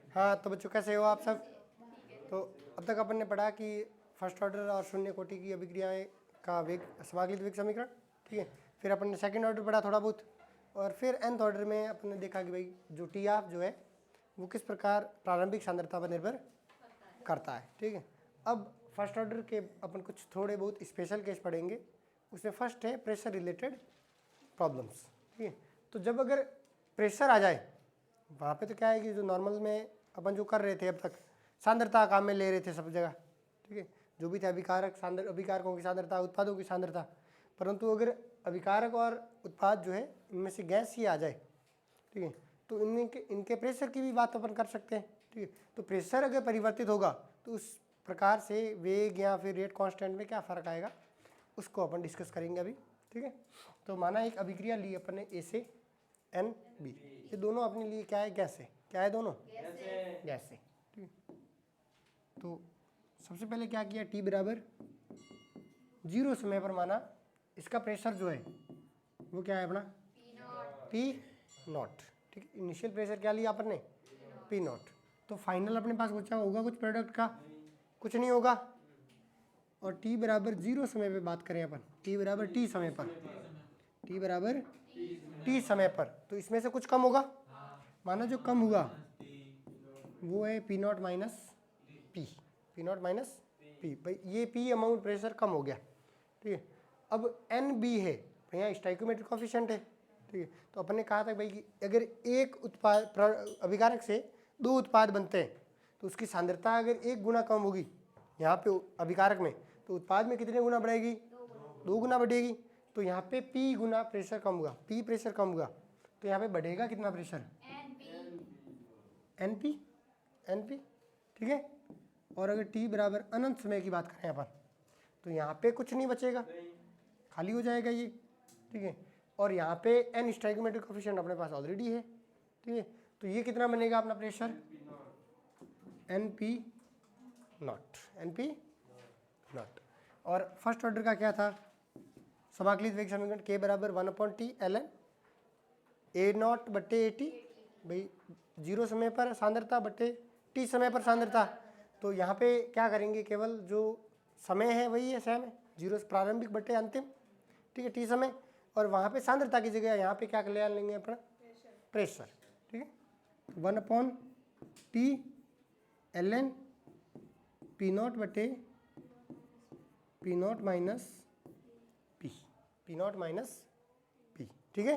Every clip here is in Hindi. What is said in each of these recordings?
हाँ तो बच्चों कैसे हो आप सब। तो अब तक अपन ने पढ़ा कि फर्स्ट ऑर्डर और शून्य कोटि की अभिक्रियाएं का वेग समाकलित वेग समीकरण, ठीक है। फिर अपन ने सेकंड ऑर्डर पढ़ा थोड़ा बहुत, और फिर nth ऑर्डर में अपन ने देखा कि भाई जो टी ऑफ जो है वो किस प्रकार प्रारंभिक सांद्रता पर निर्भर करता है, ठीक है। अब फर्स्ट ऑर्डर के अपन कुछ थोड़े बहुत स्पेशल केस पढ़ेंगे। उसमें फर्स्ट है प्रेशर रिलेटेड प्रॉब्लम्स, ठीक है। तो जब अगर प्रेशर आ जाए वहाँ पे तो क्या है कि जो नॉर्मल में अपन जो कर रहे थे अब तक सांद्रता काम में ले रहे थे सब जगह, ठीक है। जो भी थे अभिकारक अभिकारकों की सांद्रता, उत्पादों की सांद्रता, परंतु अगर अभिकारक और उत्पाद जो है इनमें से गैस ही आ जाए, ठीक है, तो इनके प्रेशर की भी बात अपन कर सकते हैं, ठीक है। तो प्रेशर अगर परिवर्तित होगा तो उस प्रकार से वेग या फिर रेट कांस्टेंट में क्या फ़र्क आएगा उसको अपन डिस्कस करेंगे अभी, ठीक है। तो माना एक अभिक्रिया ली अपन ने ए से एन बी, ये दोनों अपने लिए क्या है, गैस है। क्या है दोनों? गैस है, ठीक है। तो सबसे पहले क्या किया, टी बराबर 0 समय पर माना इसका प्रेशर जो है वो क्या है अपना पी नॉट, ठीक है। इनिशियल प्रेशर क्या लिया अपन ने, पी नॉट। तो फाइनल अपने पास बचा होगा कुछ प्रोडक्ट का, कुछ नहीं होगा। और टी बराबर 0 समय पे बात करें अपन, टी बराबर टी समय पर, टी बराबर टी समय पर, तो इसमें से कुछ कम होगा। माना जो कम हुआ वो है P naught minus P, P naught minus P. भाई ये पी अमाउंट प्रेशर कम हो गया, ठीक है। अब एन बी है, भैया स्टाइकोमेट्रिक कोफिशिएंट है, ठीक है। तो अपन ने कहा था भाई कि अगर एक उत्पाद अभिकारक से 2 उत्पाद बनते हैं तो उसकी सांद्रता अगर 1 गुना कम होगी यहाँ पे अभिकारक में, तो उत्पाद में कितने गुना बढ़ेगी, 2 गुना बढ़ेगी। तो यहाँ पे P गुना प्रेशर कम होगा, P प्रेशर कम होगा, तो यहाँ पे बढ़ेगा कितना प्रेशर, NP, NP, ठीक है। और अगर T बराबर अनंत समय की बात करें अपन, तो यहाँ पे कुछ नहीं बचेगा, खाली हो जाएगा ये, ठीक है। और यहाँ पे N स्टाइकोमेट्रिक कोफिशिएंट अपने पास ऑलरेडी है, ठीक है। तो ये कितना बनेगा अपना pressure, NP not, NP not. और फर्स्ट ऑर्डर का क्या था, समाकलित वेग समीकरण के बराबर 1/t ln ए नॉट बट्टे ए टी, भाई 0 समय पर सांद्रता बट्टे टी समय पर सांद्रता। तो यहाँ पे क्या करेंगे, केवल जो समय है वही है, सेम है, 0 प्रारंभिक बट्टे अंतिम, ठीक है, टी समय। और वहाँ पे सांद्रता की जगह यहाँ पे क्या ले लेंगे अपना प्रेशर, ठीक है। 1/t ln पी नॉट बटे P naught minus P, P naught minus P, ठीक है।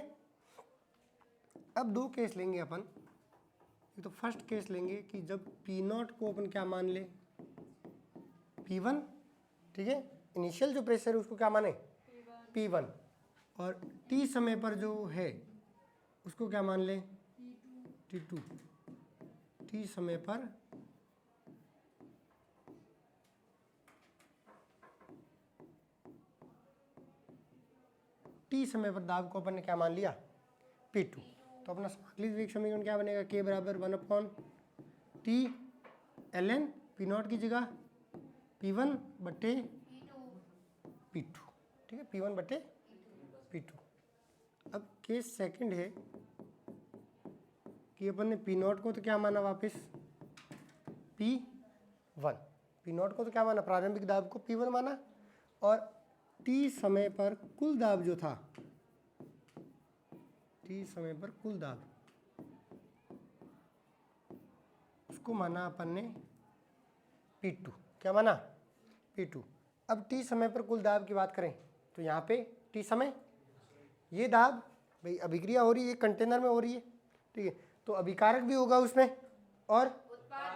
अब 2 केस लेंगे अपन। तो फर्स्ट केस लेंगे कि जब पी नॉट को अपन क्या मान ले, P1, ठीक है। इनिशियल जो प्रेशर है उसको क्या माने, P1। और टी समय पर जो है उसको क्या मान ले, T2। टी समय पर दाब को अपन ने क्या मान लिया, P2। तो अपना समाकलित वेग समीकरण क्या बनेगा, K बराबर 1/t ln पी नॉट की जगह P1 बटे P2, ठीक है, P1 बटे P2। अब केस सेकंड है कि अपन ने पी नॉट को तो क्या माना वापस P1, पी नॉट को तो क्या माना, प्रारंभिक दाब को P1 माना, और टी समय पर कुल दाब जो था, टी समय पर कुल दाब उसको माना अपन ने P2। क्या माना, P2। अब टी समय पर कुल दाब की बात करें तो यहाँ पे टी समय, ये दाब भाई अभिक्रिया हो रही है कंटेनर में हो रही है, ठीक है। तो अभिकारक भी होगा उसमें और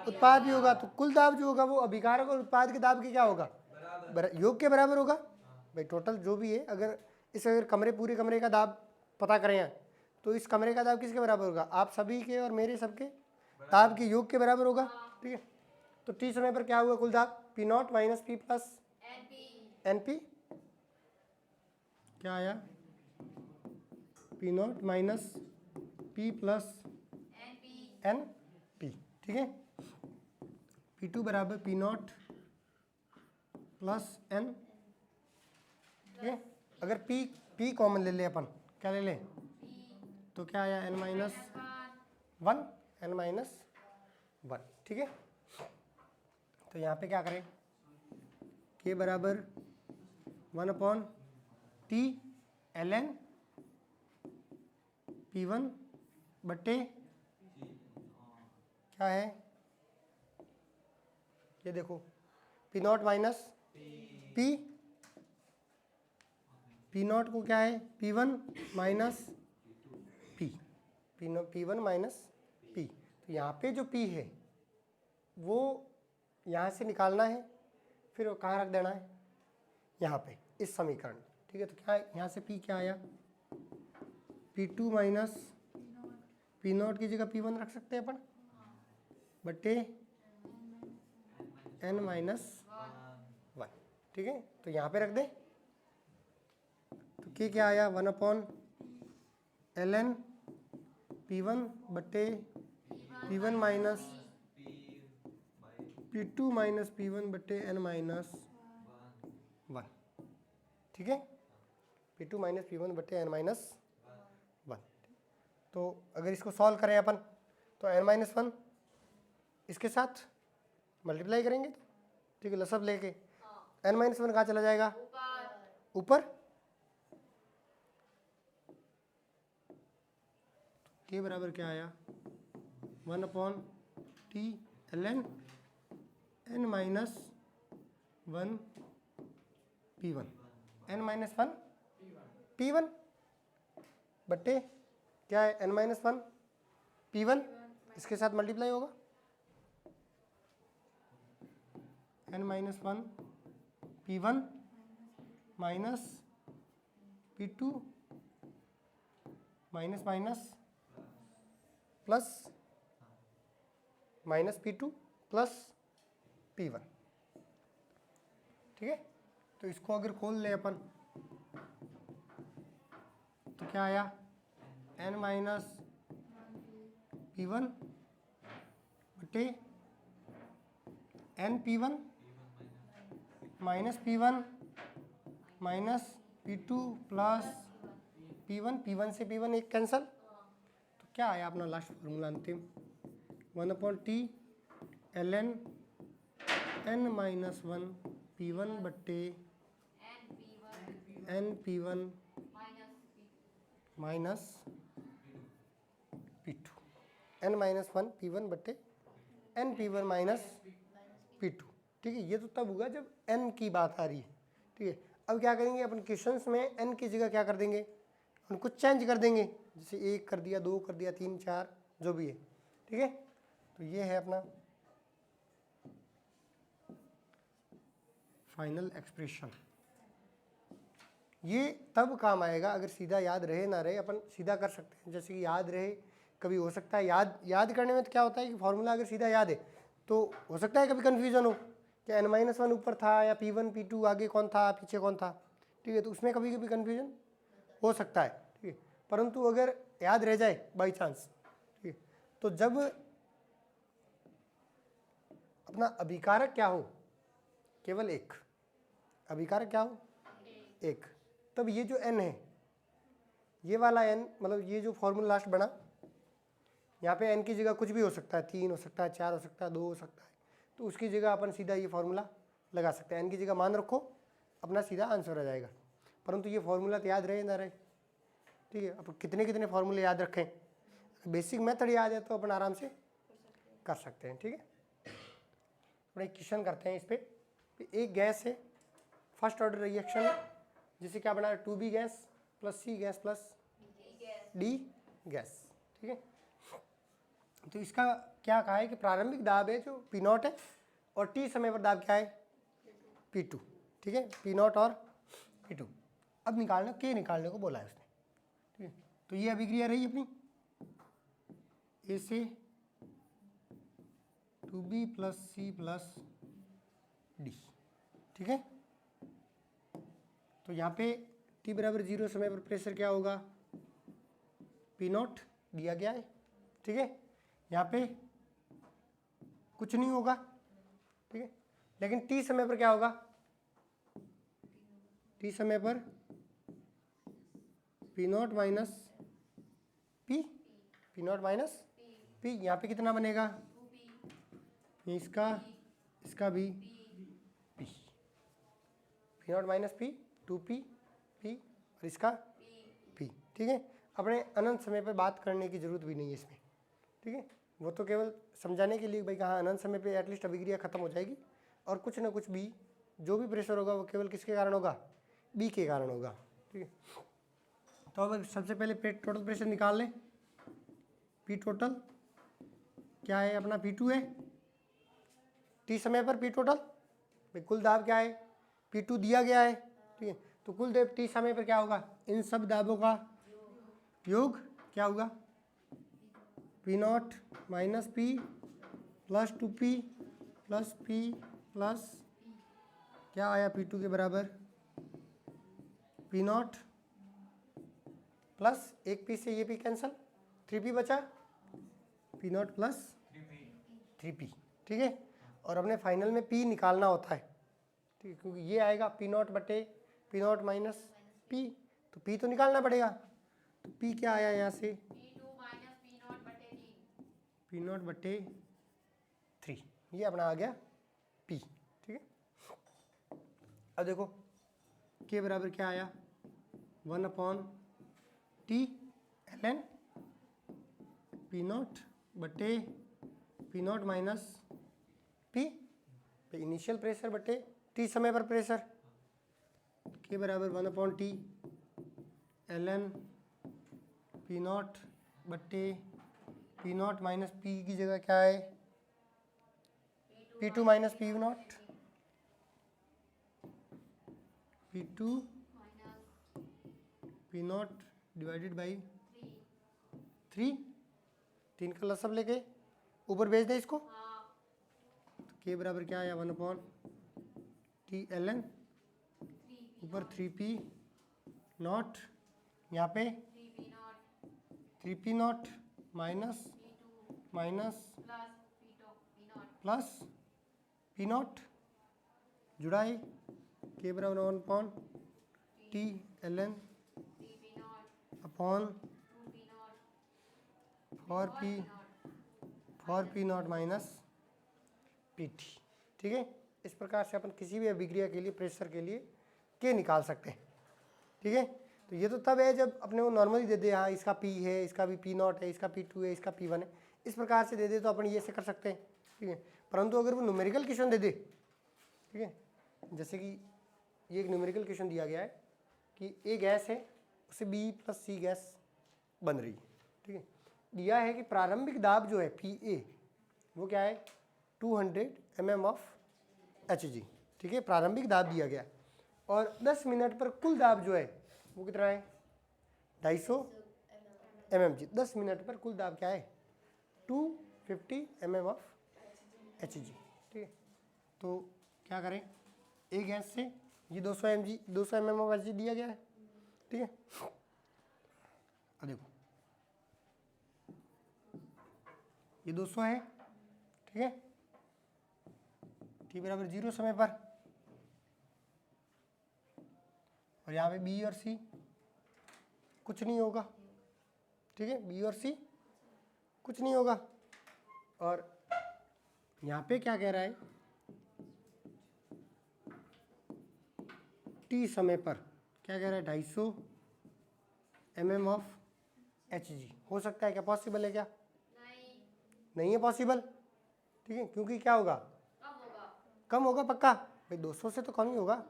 उत्पाद भी होगा, तो कुल दाब जो होगा वो अभिकारक और उत्पाद के दाब के क्या होगा, योग के बराबर होगा। भाई टोटल जो भी है, अगर अगर पूरे कमरे का दाब पता करें तो इस कमरे का दाब किसके बराबर होगा, आप सभी के और मेरे सबके दाब के योग के बराबर होगा, ठीक है। तो टी समय पर क्या हुआ कुल दाब, P naught minus P plus N P, क्या आया, P naught minus P plus N P, ठीक है। P2 बराबर पी नॉट प्लस एन, ठीक है। अगर P कॉमन ले ले अपन, क्या ले लें, तो क्या आया n-1, n-1 1, ठीक है। तो यहाँ पे क्या करें, k बराबर 1/t ln p1 बट्टे क्या है, ये देखो P naught minus P not को क्या है P1 minus P1 minus P। तो यहाँ पे जो P है वो यहाँ से निकालना है, फिर वो कहाँ रख देना है, यहाँ पे इस समीकरण, ठीक है। तो क्या यहाँ से P क्या आया, P2 माइनस पी नॉट की जगह P1 रख सकते हैं अपन, बट्टे n माइनस 1, ठीक है। तो यहाँ पे रख दे, तो क्या आया 1/ln P1 बट्टे P1 minus P2 minus P1 बट्टे n माइनस 1, ठीक है। P2 माइनस P1 बट्टे n माइनस 1। तो अगर इसको सॉल्व करें अपन तो n माइनस 1 इसके साथ मल्टीप्लाई करेंगे, तो ठीक है, लसब लेके n माइनस 1 कहाँ चला जाएगा, ऊपर। के बराबर क्या आया 1/t ln n minus 1 P1, n minus 1 P1 बट्टे क्या है n माइनस 1 P1, इसके साथ मल्टीप्लाई होगा n minus 1 P1 minus P2 minus minus plus minus P2 plus P1, ठीक है। तो इसको अगर खोल ले अपन तो क्या आया n माइनस P1 बटे n P1 minus P1 minus P2 plus P1 से P1 एक कैंसल, तो क्या आया अपना लास्ट फॉर्मूला अंतिम 1/t ln n minus 1 P1 बट्टे n P1 minus P2, n minus 1 P1 बट्टे n P1 माइनस P2, ठीक है। ये तो तब होगा जब n की बात आ रही है, ठीक है। अब क्या करेंगे अपन क्वेश्चंस में n की जगह क्या कर देंगे, अपन कुछ चेंज कर देंगे, जैसे 1 कर दिया, 2 कर दिया, 3 4 जो भी है, ठीक है। तो ये है अपना फाइनल एक्सप्रेशन। ये तब काम आएगा अगर सीधा याद रहे ना रहे, अपन सीधा कर सकते हैं, जैसे कि याद रहे कभी हो सकता है याद करने में तो क्या होता है कि फॉर्मूला अगर सीधा याद है तो हो सकता है कभी कन्फ्यूजन हो कि n माइनस 1 ऊपर था या P1 P2 आगे कौन था पीछे कौन था, ठीक है। तो उसमें कभी कभी कन्फ्यूजन हो सकता है, ठीक है। परंतु अगर याद रह जाए बाई चांस, ठीक है, तो जब अपना अभिकारक क्या हो, केवल एक अभिकारक क्या हो, एक, तब ये जो n है, ये वाला n मतलब ये जो फॉर्मूला लास्ट बना, यहाँ पे n की जगह कुछ भी हो सकता है, 3 हो सकता है, 4 हो सकता है, 2 हो सकता है, तो उसकी जगह अपन सीधा ये फार्मूला लगा सकते हैं। n की जगह मान रखो, अपना सीधा आंसर आ जाएगा। परंतु ये फार्मूला तो याद रहे ना रहे, ठीक है। अब कितने कितने फार्मूले याद रखें, बेसिक मेथड याद है तो अपन आराम से कर सकते हैं, ठीक है। अपन एक क्वेश्चन करते हैं इस पर। एक गैस है, फर्स्ट ऑर्डर रिएक्शन, जिसे क्या बना है 2B gas plus C gas plus D gas, ठीक है। तो इसका क्या कहा है कि प्रारंभिक दाब है जो P0 है और T समय पर दाब क्या है P2, ठीक है, P0 और P2। अब निकालने को बोला है उसने, ठीक है। तो ये अभिक्रिया रही अपनी A से 2B plus C plus D, ठीक है। तो यहाँ पे T बराबर 0 समय पर प्रेशर क्या होगा P0 दिया गया है, ठीक है। यहाँ पे कुछ नहीं होगा, ठीक है। लेकिन T समय पर क्या होगा, T समय पर P0 minus P, P0 minus P, यहाँ पे कितना बनेगा इसका भी P, P naught minus P, 2p P और इसका पी। ठीक है, अपने अनंत समय पर बात करने की जरूरत भी नहीं है इसमें। ठीक है, वो तो केवल समझाने के लिए भाई कहाँ अनंत समय पे एटलीस्ट अभिक्रिया खत्म हो जाएगी और कुछ ना कुछ बी, जो भी प्रेशर होगा वो केवल किसके कारण होगा, बी के कारण होगा। ठीक है, तो अब सबसे पहले टोटल प्रेशर निकाल लें। पी टोटल क्या है अपना, P2 है, टी समय पर पी टोटल भाई कुल दाब क्या है, P2 दिया गया है। ठीक है, तो कुल दाब टी समय पर क्या होगा, इन सब दाबों का योग क्या होगा, P naught minus P plus 2p plus P plus क्या आया P2 के बराबर, पी नॉट प्लस एक पी से ये पी कैंसल, 3p बचा, पी नॉट प्लस 3p। ठीक है, और अपने फाइनल में p निकालना होता है। ठीक है, क्योंकि ये आएगा पी नॉट बटे पी नॉट माइनस पी, तो p तो निकालना पड़ेगा। तो p क्या आया यहाँ से, पी नॉट बटे 3, ये अपना आ गया p। ठीक है, अब देखो के बराबर क्या आया, 1/t ln पी नॉट बटे P naught minus P, initial pressure बटे टी समय पर प्रेशर, के बराबर 1/t ln पी नॉट बटे पी नॉट माइनस पी की जगह क्या है, P2 minus P not, P2 P not divided by 3 का लसब लेके ऊपर भेज दे इसको। तो के बराबर क्या आया, 1/t ln ऊपर 3p नॉट, यहाँ पे 3p not minus plus P not जुड़ाई, के बराबर 1/t ln upon 4p not minus pt। ठीक है, इस प्रकार से अपन किसी भी अभिक्रिया के लिए प्रेशर के लिए के निकाल सकते हैं। ठीक है, तो ये तो तब है जब अपने को नॉर्मली दे दे, हाँ इसका p है, इसका भी p नॉट है, इसका p2 है, इसका p1 है, इस प्रकार से दे दे तो अपन ये से कर सकते हैं। ठीक है, परंतु अगर वो न्यूमेरिकल क्वेश्चन दे दे, ठीक है, जैसे कि ये एक न्यूमेरिकल क्वेश्चन दिया गया है कि ए गैस है, उसे बी प्लस सी गैस बन रही है। ठीक है, दिया है कि प्रारंभिक दाब जो है PA वो क्या है, 200 mm ऑफ Hg। ठीक है, प्रारंभिक दाब दिया गया और 10 मिनट पर कुल दाब जो है वो कितना है, 250 mmg। 10 मिनट पर कुल दाब क्या है, 250 mm ऑफ Hg। ठीक है, तो क्या करें, ए गैस से ये 200 mm ऑफ Hg दिया गया है। ठीक है, अब देखो ये 200 है। ठीक है, t बराबर 0 समय पर, और यहाँ पे बी और सी कुछ नहीं होगा। ठीक है, बी और सी कुछ नहीं होगा, और यहाँ पे क्या कह रहा है, टी समय पर क्या कह रहा है, 250 mm ऑफ Hg। हो सकता है क्या, पॉसिबल है क्या, नहीं है पॉसिबल। ठीक है, क्योंकि क्या होगा, कम होगा पक्का भाई, 200 से तो कम ही होगा,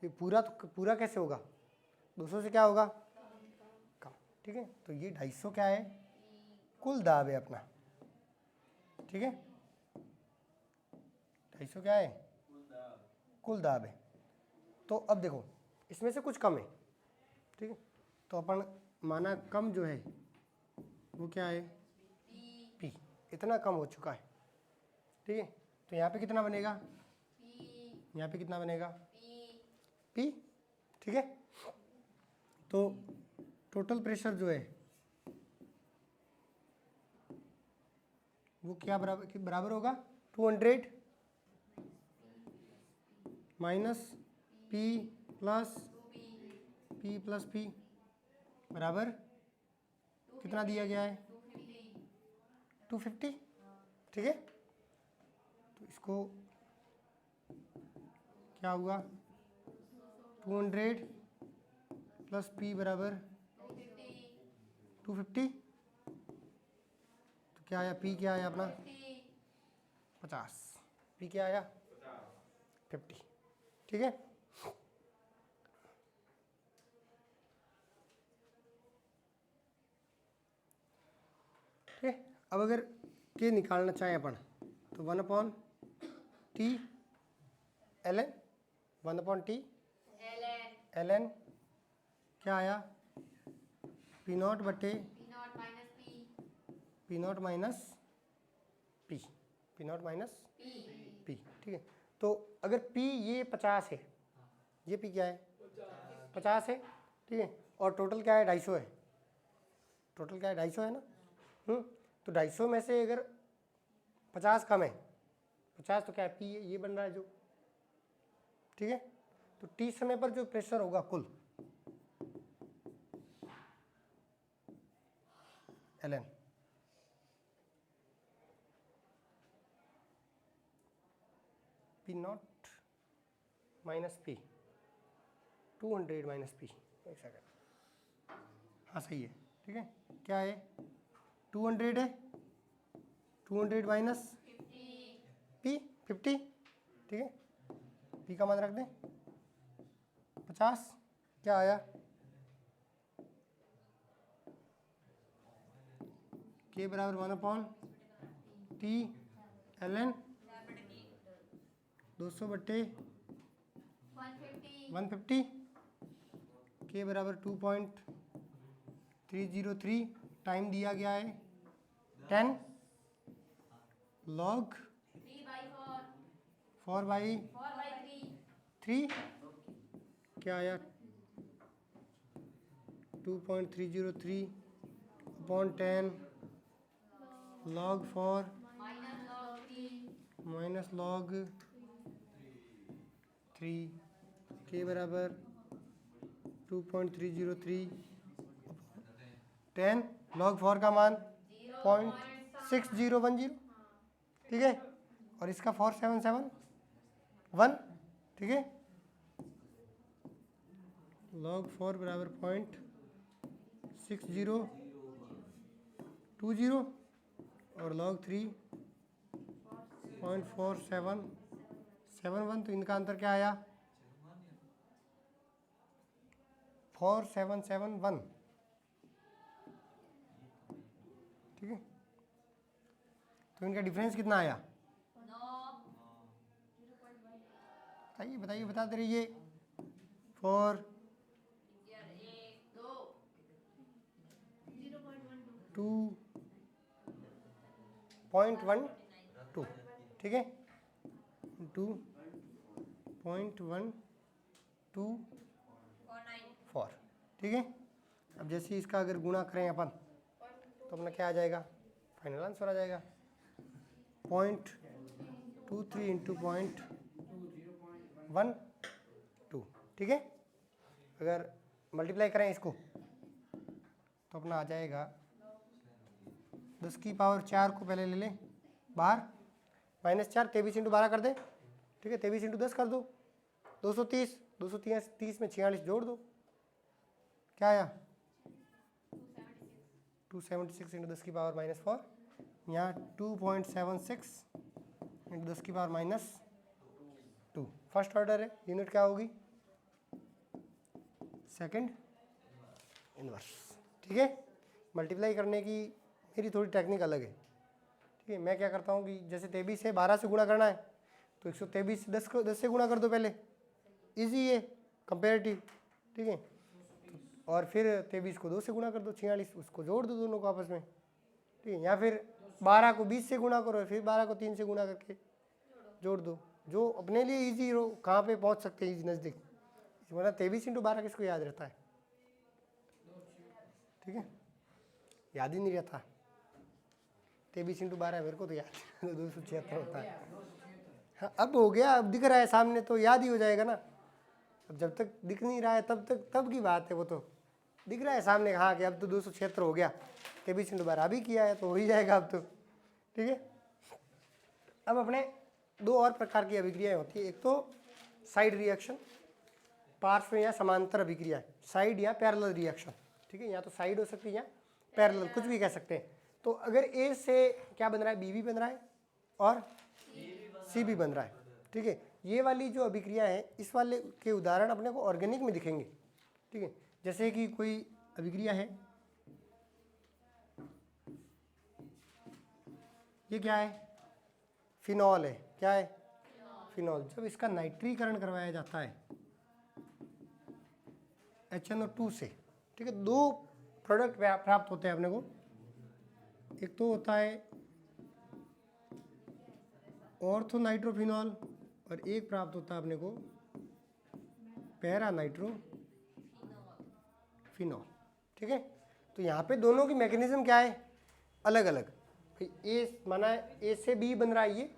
ये पूरा कैसे होगा, 200 से क्या होगा, कम। ठीक है, तो ये 250 क्या है, कुल दाब है अपना। ठीक है, 250 क्या है, कुल दाब है। तो अब देखो इसमें से कुछ कम है। ठीक है, तो अपन माना कम जो है वो क्या है, P, इतना कम हो चुका है। ठीक है, तो यहाँ पे कितना बनेगा, यहाँ पे कितना बनेगा, P। ठीक है, तो टोटल प्रेशर जो है वो क्या बराबर होगा, 200 माइनस P प्लस P बराबर कितना दिया गया है, 250। ठीक है, तो इसको क्या हुआ 200 प्लस पी बराबर 250। तो क्या आया पी क्या आया अपना 50, पी क्या आया 50। ठीक है, ठीक है। अब अगर के निकालना चाहें अपन तो 1/t ln 1/t ln क्या आया पी नॉट बटे P naught minus P, P naught minus P. ठीक है, तो अगर p ये 50 है, ये p क्या है 50 है, ठीक है, और टोटल क्या है 250 है, टोटल क्या है 250 है ना। तो 250 में से अगर 50 कम है 50, तो क्या है p ये बन रहा है जो, ठीक है। तो t समय पर जो प्रेशर होगा कुल ln P naught minus P 200 minus P, एक सेकेंड, हाँ सही है, ठीक है। क्या है 200 है, 200 माइनस पी 50, ठीक है, पी का मान रख दें 50। क्या आया के बराबर 1/t ln 200 बट्टे 150, के बराबर 2.303, टाइम दिया गया है 10 log 4/3। क्या आया 2.303 अपॉन 10 log 4 माइनस log 3, के बराबर 2.303 10 log 4 का मान 0.6010, ठीक है, और इसका 4771, ठीक है। log 4 बराबर 0.6020 और log 3 0.4771, तो इनका अंतर क्या आया 4771, ठीक है। तो इनका डिफरेंस कितना आया बताइए बताइए बताते रहिए। 2.12, ठीक है, 2.12 ठीक है। अब जैसे इसका अगर गुणा करें अपन तो अपना क्या आ जाएगा, फाइनल आंसर आ जाएगा 0.23 इंटू 0.12, ठीक है। अगर मल्टीप्लाई करें इसको तो अपना आ जाएगा 10 की पावर 4 को पहले ले लें बाहर, -4 23 इंटू 12 कर दे, ठीक है, 23 इंटू 10 कर दो 230, 230 में 46 जोड़ दो, क्या आया 276 इंटू 10 की पावर -4, यहाँ 2.76 इंटू 10 की पावर -2, फर्स्ट ऑर्डर है, यूनिट क्या होगी सेकंड इनवर्स, ठीक है। मल्टीप्लाई करने की मेरी थोड़ी टेक्निक अलग है, ठीक है। मैं क्या करता हूँ कि जैसे 23 से 12 से गुणा करना है तो 123 से 10 से गुणा कर दो पहले, इजी है कंपेरेटिव, ठीक है। और फिर 23 को 2 से गुणा कर दो 46, उसको जोड़ दो दोनों को आपस में, ठीक है। या फिर 12 को 20 से गुणा करो, फिर 12 को 3 से गुणा करके जोड़ दो, जो अपने लिए ईजी हो, कहाँ पे पहुँच सकते हैं नज़दीक, वरना 23 इंटू 12 किसको याद रहता है, ठीक है, याद ही नहीं रहता। 23 इंटू 12 मेरे को तो याद 276 होता है। हाँ अब हो गया, अब दिख रहा है सामने तो याद ही हो जाएगा ना। अब जब तक दिख नहीं रहा है तब की बात है, वो तो दिख रहा है सामने, हाँ कि अब तो 276 हो गया, 23 इंटू 12 अभी किया है तो हो ही जाएगा अब तो, ठीक है। अब अपने दो और प्रकार की अभिक्रियाएं होती है, एक तो साइड रिएक्शन, पार्श्व या समांतर अभिक्रिया, साइड या पैरेलल रिएक्शन, ठीक है, या तो साइड हो सकती है या पैरेलल, कुछ भी कह सकते हैं। तो अगर ए से क्या बन रहा है, बी भी बन रहा है और सी भी बन रहा है, ठीक है, ये वाली जो अभिक्रिया है इस वाले के उदाहरण अपने को ऑर्गेनिक में दिखेंगे, ठीक है। जैसे कि कोई अभिक्रिया है, ये क्या है, फिनॉल है, क्या है, फिनॉल। जब इसका नाइट्रीकरण करवाया जाता है HNO2 से, ठीक है, दो प्रोडक्ट प्राप्त होते हैं अपने को, एक तो होता है ऑर्थो नाइट्रोफिनॉल और एक प्राप्त होता है अपने को पैरा नाइट्रोफिनॉल, ठीक है। तो यहाँ पे दोनों की मैकेनिज्म क्या है, अलग अलग। ए माना ए से बी बन रहा है ये,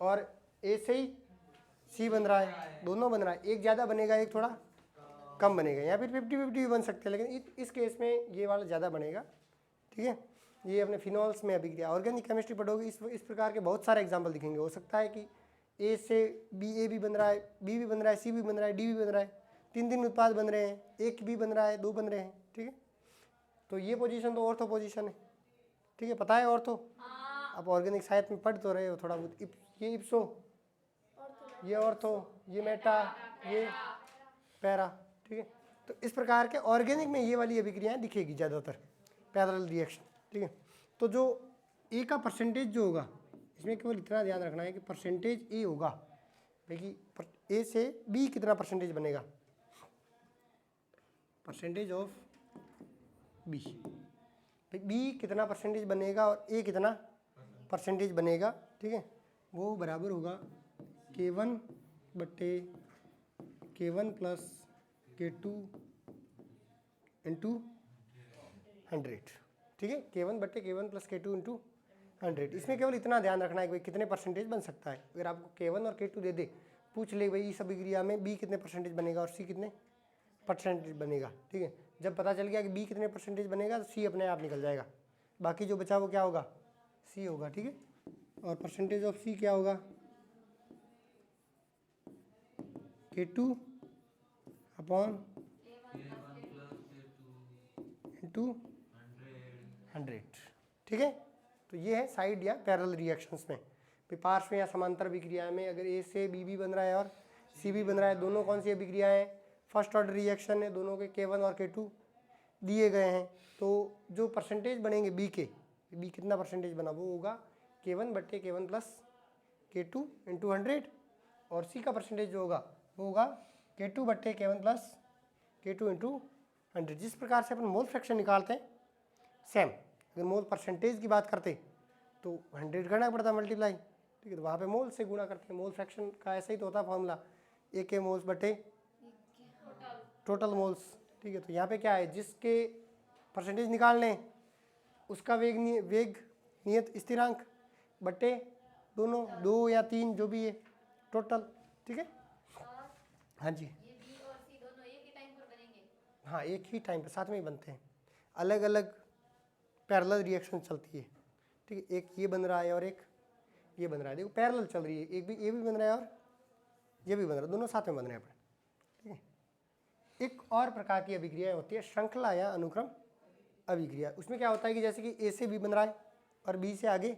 और ए से ही सी बन रहा है, दोनों बन रहा है, एक ज़्यादा बनेगा एक थोड़ा कम बनेगा, या फिर 50-50 भी बन सकते हैं, लेकिन इस केस में ये वाला ज़्यादा बनेगा, ठीक है। ये अपने फिनॉल्स में अभिक्रिया, ऑर्गेनिक केमिस्ट्री पढ़ोगे इस प्रकार के बहुत सारे एग्जाम्पल दिखेंगे। हो सकता है कि ए से बी, ए भी बन रहा है, बी भी बन रहा है, सी भी बन रहा है, डी भी बन रहा है, तीन उत्पाद बन रहे हैं, एक भी बन रहा है, दो बन रहे हैं, ठीक है। तो ये पोजीशन तो ऑर्थो पोजीशन है, ठीक है, पता है ऑर्थो, आप ऑर्गेनिक साइंस में पढ़ तो रहे हो थोड़ा बहुत। ये इप्सो, ये ऑर्थो, ये मेटा, ये पैरा, ठीक है। तो इस प्रकार के ऑर्गेनिक में ये वाली अभिक्रियाएं दिखेगी ज़्यादातर, पैरेलल रिएक्शन, ठीक है। तो जो ए का परसेंटेज जो होगा, इसमें केवल इतना ध्यान रखना है कि परसेंटेज ए होगा, देखिए ए से बी कितना परसेंटेज बनेगा, परसेंटेज ऑफ बी, बी कितना परसेंटेज बनेगा और ए कितना परसेंटेज बनेगा, ठीक है, वो बराबर होगा K1 बट्टे K1 प्लस K2 इंटू 100, ठीक है, K1 बट्टे K1 प्लस K2 इंटू 100। इसमें केवल इतना ध्यान रखना है कि भाई कितने परसेंटेज बन सकता है। अगर आपको K1 और K2 दे दे, पूछ ले भाई इस अभिक्रिया में बी कितने परसेंटेज बनेगा और सी कितने परसेंटेज बनेगा, ठीक है। जब पता चल गया कि बी कितने परसेंटेज बनेगा तो सी अपने आप निकल जाएगा, बाकी जो बचा वो क्या होगा, सी होगा, ठीक है। और परसेंटेज ऑफ सी क्या होगा, K2 अपॉन इंटू 100, ठीक है। तो ये है साइड या पैरेलल रिएक्शंस में। पार्श्व या समांतर अभिक्रिया में अगर ए से बी भी बन रहा है और सी भी बन रहा है, दोनों कौन सी अभिक्रिया है, फर्स्ट ऑर्डर रिएक्शन है, दोनों के K1 और K2 दिए गए हैं। तो जो परसेंटेज बनेंगे बी के, बी कितना परसेंटेज बना वो होगा K1 बट्टे K1 प्लस K2 इंटू 100, और सी का परसेंटेज जो होगा वो होगा K2 बट्टे K1 प्लस K2 इंटू 100। जिस प्रकार से अपन मोल फ्रैक्शन निकालते हैं सेम, अगर मोल परसेंटेज की बात करते तो 100 करना पड़ता मल्टीप्लाई, ठीक है, तो वहाँ पे मोल से गुणा करते हैं। मोल फ्रैक्शन का ऐसा ही तो होता है फॉर्मूला, ए के मोल्स बटे टोटल मोल्स, ठीक है। तो यहाँ पे क्या है, जिसके परसेंटेज निकालने उसका वेग नियत स्थिरांक बटे दोनों, 2 या 3 जो भी है टोटल, ठीक है। हाँ जी, ये बी और सी दोनों एक ही टाइम पर बनेंगे? हाँ एक ही टाइम पे साथ में ही बनते हैं, अलग अलग पैरेलल रिएक्शन चलती है, ठीक है। एक ये बन रहा है और एक ये बन रहा है, देखो पैरेलल चल रही है, एक भी ये भी बन रहा है और ये भी बन रहा है, दोनों साथ में बन रहे हैं अपने, ठीक है। एक और प्रकार की अभिक्रिया होती है श्रृंखला या अनुक्रम अभिक्रिया। उसमें क्या होता है कि जैसे कि ए से बी बन रहा है और बी से आगे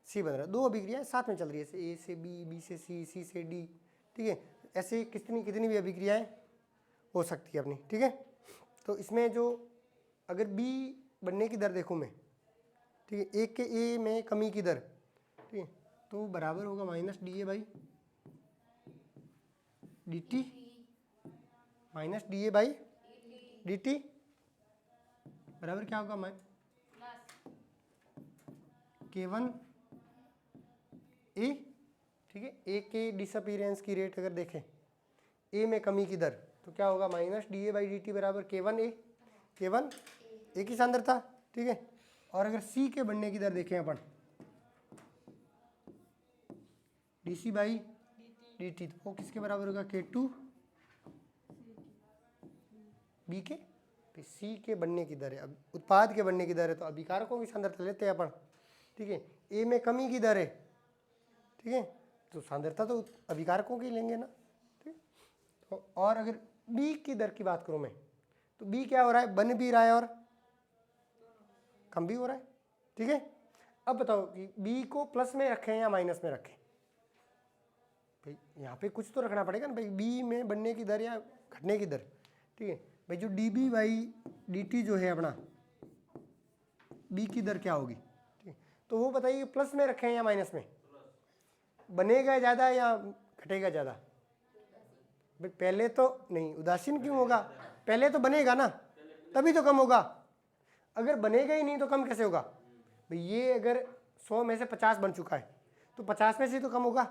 सी बन रहा है, दो अभिक्रियाएं साथ में चल रही है, जैसे ए से बी, बी से सी, सी से डी, ठीक है। ऐसे कितनी भी अभिक्रियाएं हो सकती है अपनी, ठीक है। तो इसमें जो अगर बी बनने की दर देखूँ मैं, ठीक है, एक के ए में कमी की दर, ठीक है, तो बराबर होगा minus D A by D T, minus D A by D T बराबर क्या होगा, K1 ए, ठीक है। ए के डिसअपीयरेंस की रेट अगर देखें, ए में कमी की दर, तो क्या होगा minus D A by D T बराबर K1 ए, K1 ए की सांद्रता, ठीक है। और अगर सी के बढ़ने की दर देखें अपन, d c by D t, तो वो किसके बराबर होगा, K2 बी के, सी के बढ़ने की दर है, अब उत्पाद के बढ़ने की दर है तो अभिकारकों की सांद्रता लेते हैं अपन, ठीक है। ए में कमी की दर है, ठीक है, तो सांद्रता तो अभिकारकों की लेंगे ना, ठीक। तो और अगर बी की दर की बात करूं मैं, तो बी क्या हो रहा है, बन भी रहा है और कम भी हो रहा है, ठीक है। अब बताओ कि बी को प्लस में रखें या माइनस में रखें, भाई यहाँ पे कुछ तो रखना पड़ेगा ना भाई, बी में बनने की दर या घटने की दर, ठीक है भाई। जो D B by D T जो है अपना, बी की दर क्या होगी, ठीक है, तो वो बताइए प्लस में रखें या माइनस में, बनेगा ज़्यादा या घटेगा ज़्यादा, भाई पहले तो नहीं, उदासीन क्यों होगा, पहले तो बनेगा ना, तभी तो कम होगा, अगर बनेगा ही नहीं तो कम कैसे होगा भाई। ये अगर 100 में से 50 बन चुका है तो 50 में से तो कम होगा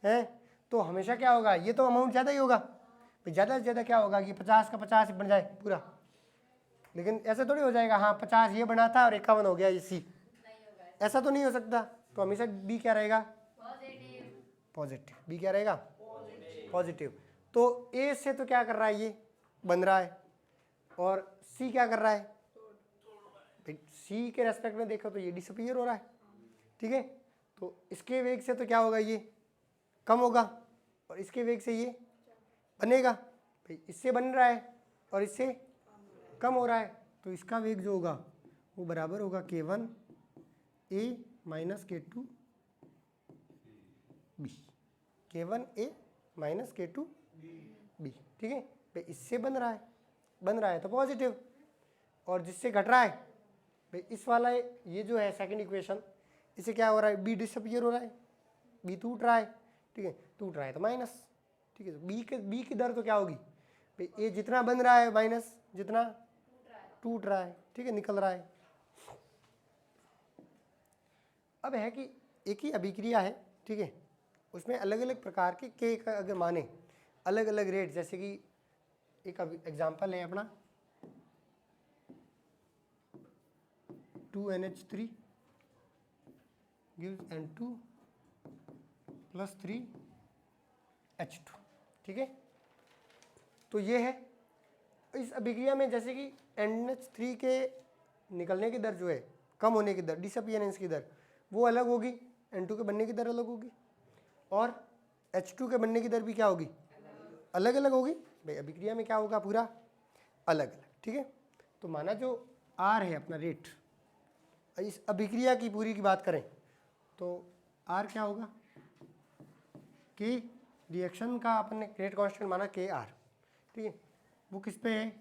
है, तो हमेशा क्या होगा, ये तो अमाउंट ज़्यादा ही होगा भाई, ज़्यादा से ज़्यादा क्या होगा कि 50 का 50 बन जाए पूरा, लेकिन ऐसे थोड़ी हो जाएगा, हाँ 50 ये बना था और 51 हो गया ये सी, ऐसा तो नहीं हो सकता। तो हमेशा बी क्या रहेगा, पॉजिटिव, बी क्या रहेगा, पॉजिटिव। तो ए से तो क्या कर रहा है, ये बन रहा है, और सी क्या कर रहा है, सी के रेस्पेक्ट में देखो तो ये डिसअपीयर हो रहा है, ठीक है। तो इसके वेग से तो क्या होगा, ये कम होगा, और इसके वेग से ये बनेगा भाई, इससे बन रहा है और इससे कम हो रहा है, तो इसका वेग जो होगा वो बराबर होगा K1 A minus K2 B, K1 A minus K2 B, ठीक है भाई। इससे बन रहा है तो पॉजिटिव, और जिससे घट रहा है भाई इस वाला ये जो है सेकंड इक्वेशन, इसे क्या हो रहा है, बी डिसअपीयर हो रहा है, बी टूट रहा है, ठीक है, टूट रहा है तो माइनस, ठीक है। तो बी की दर तो क्या होगी भाई, ये जितना बन रहा है माइनस जितना टूट रहा है, ठीक है, निकल रहा है। अब है कि एक ही अभिक्रिया है, ठीक है, उसमें अलग अलग प्रकार के के का अगर माने अलग अलग रेट, जैसे कि एक एग्जांपल है अपना 2NH3 gives N2 plus 3H2, ठीक है। तो ये है इस अभिक्रिया में, जैसे कि NH3 के निकलने की दर जो है, कम होने की दर, डिसअपियरेंस की दर वो अलग होगी, N2 के बनने की दर अलग होगी, और H2 के बनने की दर भी क्या होगी, अलग अलग होगी भाई। अभिक्रिया में क्या होगा, पूरा अलग अलग, ठीक है। तो माना जो R है अपना रेट, इस अभिक्रिया की पूरी की बात करें तो R क्या होगा, कि रिएक्शन का अपन ने रेट कांस्टेंट माना KR, ठीक है, वो किस पे है,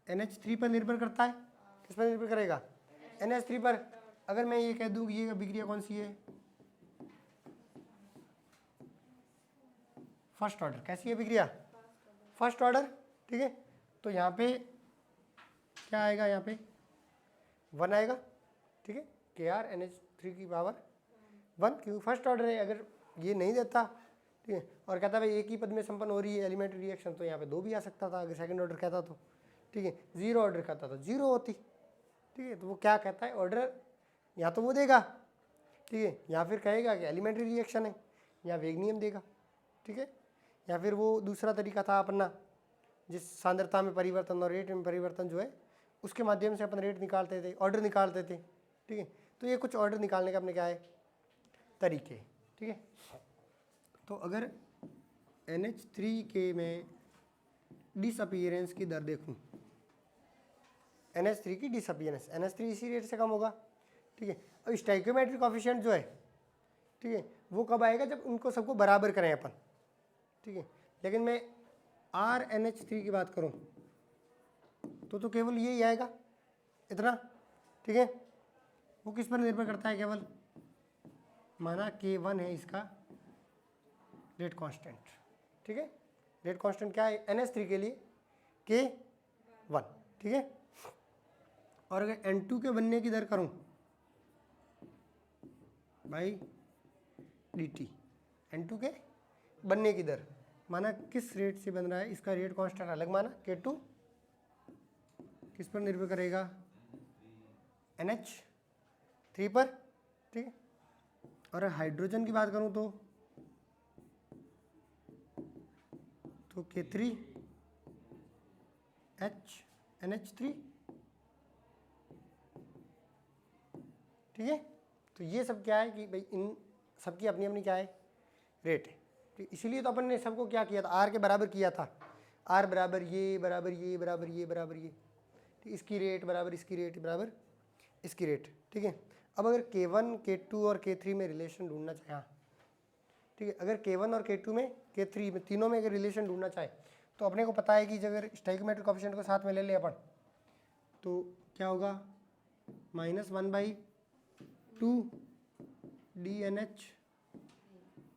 NH3 पर निर्भर करता है, किस पर निर्भर करेगा, NH3 पर। अगर मैं ये कह दूँ ये अभिक्रिया कौन सी है, फर्स्ट ऑर्डर, कैसी है अभिक्रिया, फर्स्ट ऑर्डर, ठीक है। तो यहाँ पे क्या आएगा, यहाँ पे 1 आएगा, ठीक है, KR NH3 की पावर 1, क्योंकि फर्स्ट ऑर्डर है। अगर ये नहीं देता, ठीक है, और कहता भाई एक ही पद में संपन्न हो रही है एलिमेंट्री रिएक्शन, तो यहाँ पे 2 भी आ सकता था अगर सेकंड ऑर्डर कहता तो, ठीक है। 0 ऑर्डर कहता तो 0 होती, ठीक है। तो वो क्या कहता है, ऑर्डर या तो वो देगा, ठीक है, या फिर कहेगा कि एलिमेंट्री रिएक्शन है, या वेग नियम देगा, ठीक है, या फिर वो दूसरा तरीका था अपना, जिस सांद्रता में परिवर्तन और रेट में परिवर्तन जो है उसके माध्यम से अपन रेट निकालते थे, ऑर्डर निकालते थे, ठीक है। तो ये कुछ ऑर्डर निकालने का अपने क्या है, तरीके, ठीक है। तो अगर NH3 के में डिसअपीयरेंस की दर देखूं, NH3 की डिसअपीयरेंस, NH3 इसी रेट से कम होगा, ठीक है। और स्टोइकियोमेट्रिक कोएफिशिएंट जो है, ठीक है, वो कब आएगा, जब उनको सबको बराबर करें अपन, ठीक है। लेकिन मैं RNH3 की बात करूं तो केवल यही आएगा, इतना, ठीक है। वो किस पर निर्भर करता है, केवल माना K1 है इसका रेट कांस्टेंट, ठीक है। रेट कांस्टेंट क्या है NH3 के लिए, K1, ठीक है। और अगर N2 के बनने की दर करूं भाई dt, N2 के बनने की दर माना किस रेट से बन रहा है, इसका रेट कांस्टेंट अलग माना K2, किस पर निर्भर करेगा, NH3 पर, ठीक है। और हाइड्रोजन की बात करूं तो K3 NH3, ठीक है। तो ये सब क्या है कि भाई इन सबकी अपनी अपनी क्या है, रेट है। तो इसीलिए तो अपन ने सबको क्या किया था, आर के बराबर किया था, आर बराबर ये बराबर ये बराबर ये बराबर ये, ठीक, इसकी रेट बराबर इसकी रेट बराबर इसकी रेट, ठीक है। अब अगर K1 K2 और K3 में रिलेशन ढूंढना चाहे, हाँ ठीक है, अगर K1 और K2 में K3 में तीनों में अगर रिलेशन ढूंढना चाहे तो अपने को पता है कि जब अगर स्टोइकोमेट्रिक कोएफिशिएंट को साथ में ले लें अपन तो क्या होगा, -1/2 dNH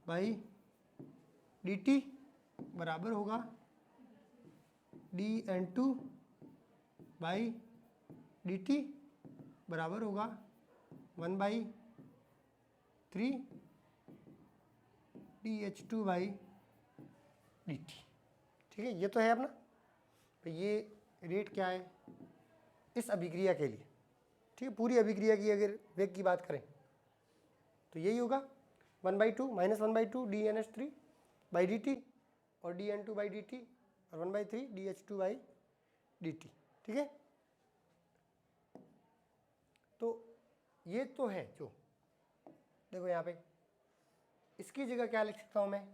बाई dt बराबर होगा dN2 बाई dt बराबर होगा 1/3 dH2 बाई dt, ठीक है। ये तो है अपना, तो ये रेट क्या है इस अभिक्रिया के लिए, ठीक है। पूरी अभिक्रिया की अगर वेग की बात करें तो यही होगा 1/2 -1/2 dNH3 बाई dt और dN2 बाई dt और 1/3 dH2 बाई dt, ठीक है। तो ये तो है जो, देखो यहाँ पे इसकी जगह क्या लिख सकता हूँ मैं,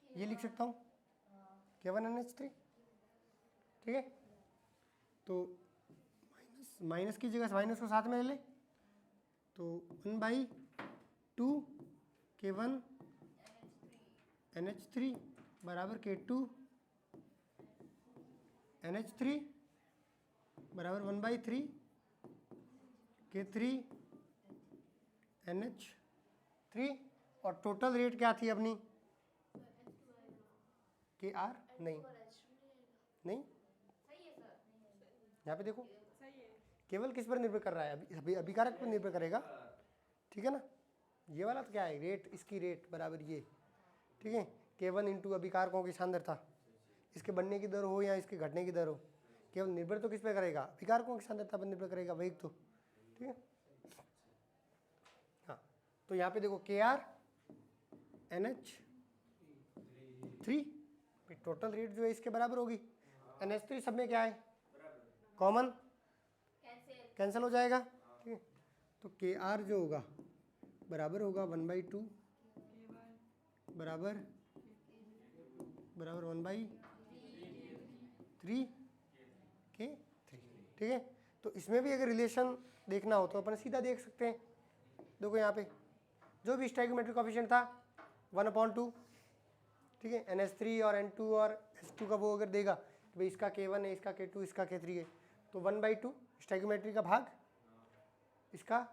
ये लिख सकता हूँ K1NH3, ठीक है। तो माइनस की जगह माइनस को साथ में ले ले तो 1/2 K1NH3 बराबर K2 NH3 बराबर 1/3 K3 NH3 और टोटल रेट क्या थी अपनी KR, नहीं नहीं, यहाँ पे देखो केवल किस पर निर्भर कर रहा है, अभी अभिकारक पर निर्भर करेगा, ठीक है ना। ये वाला तो क्या है, रेट, इसकी रेट बराबर ये, ठीक है। K1 इंटू अभिकारकों की सांद्रता, इसके बढ़ने की दर हो या इसके घटने की दर हो, केवल निर्भर तो किस पे करेगा, अभिकारकों की सांद्रता पर निर्भर करेगा वेग तो, ठीक है। हाँ तो यहाँ पे देखो KR NH3 टोटल रेट जो है इसके बराबर होगी, NH3 सब में क्या है कॉमन, कैंसिल हो जाएगा, ठीक है। तो KR जो होगा बराबर होगा 1/2 बराबर 1/3 K3, ठीक है। तो इसमें भी अगर रिलेशन देखना हो तो अपन सीधा देख सकते हैं, देखो यहाँ पे जो भी स्टोइकोमेट्रिक कोएफिशिएंट था 1/2, ठीक है। NH3 और N2 और H2 का वो अगर देगा तो भाई इसका K1 है, इसका K2, इसका K3 है, तो 1/2 स्टोइकोमेट्री का भाग इसका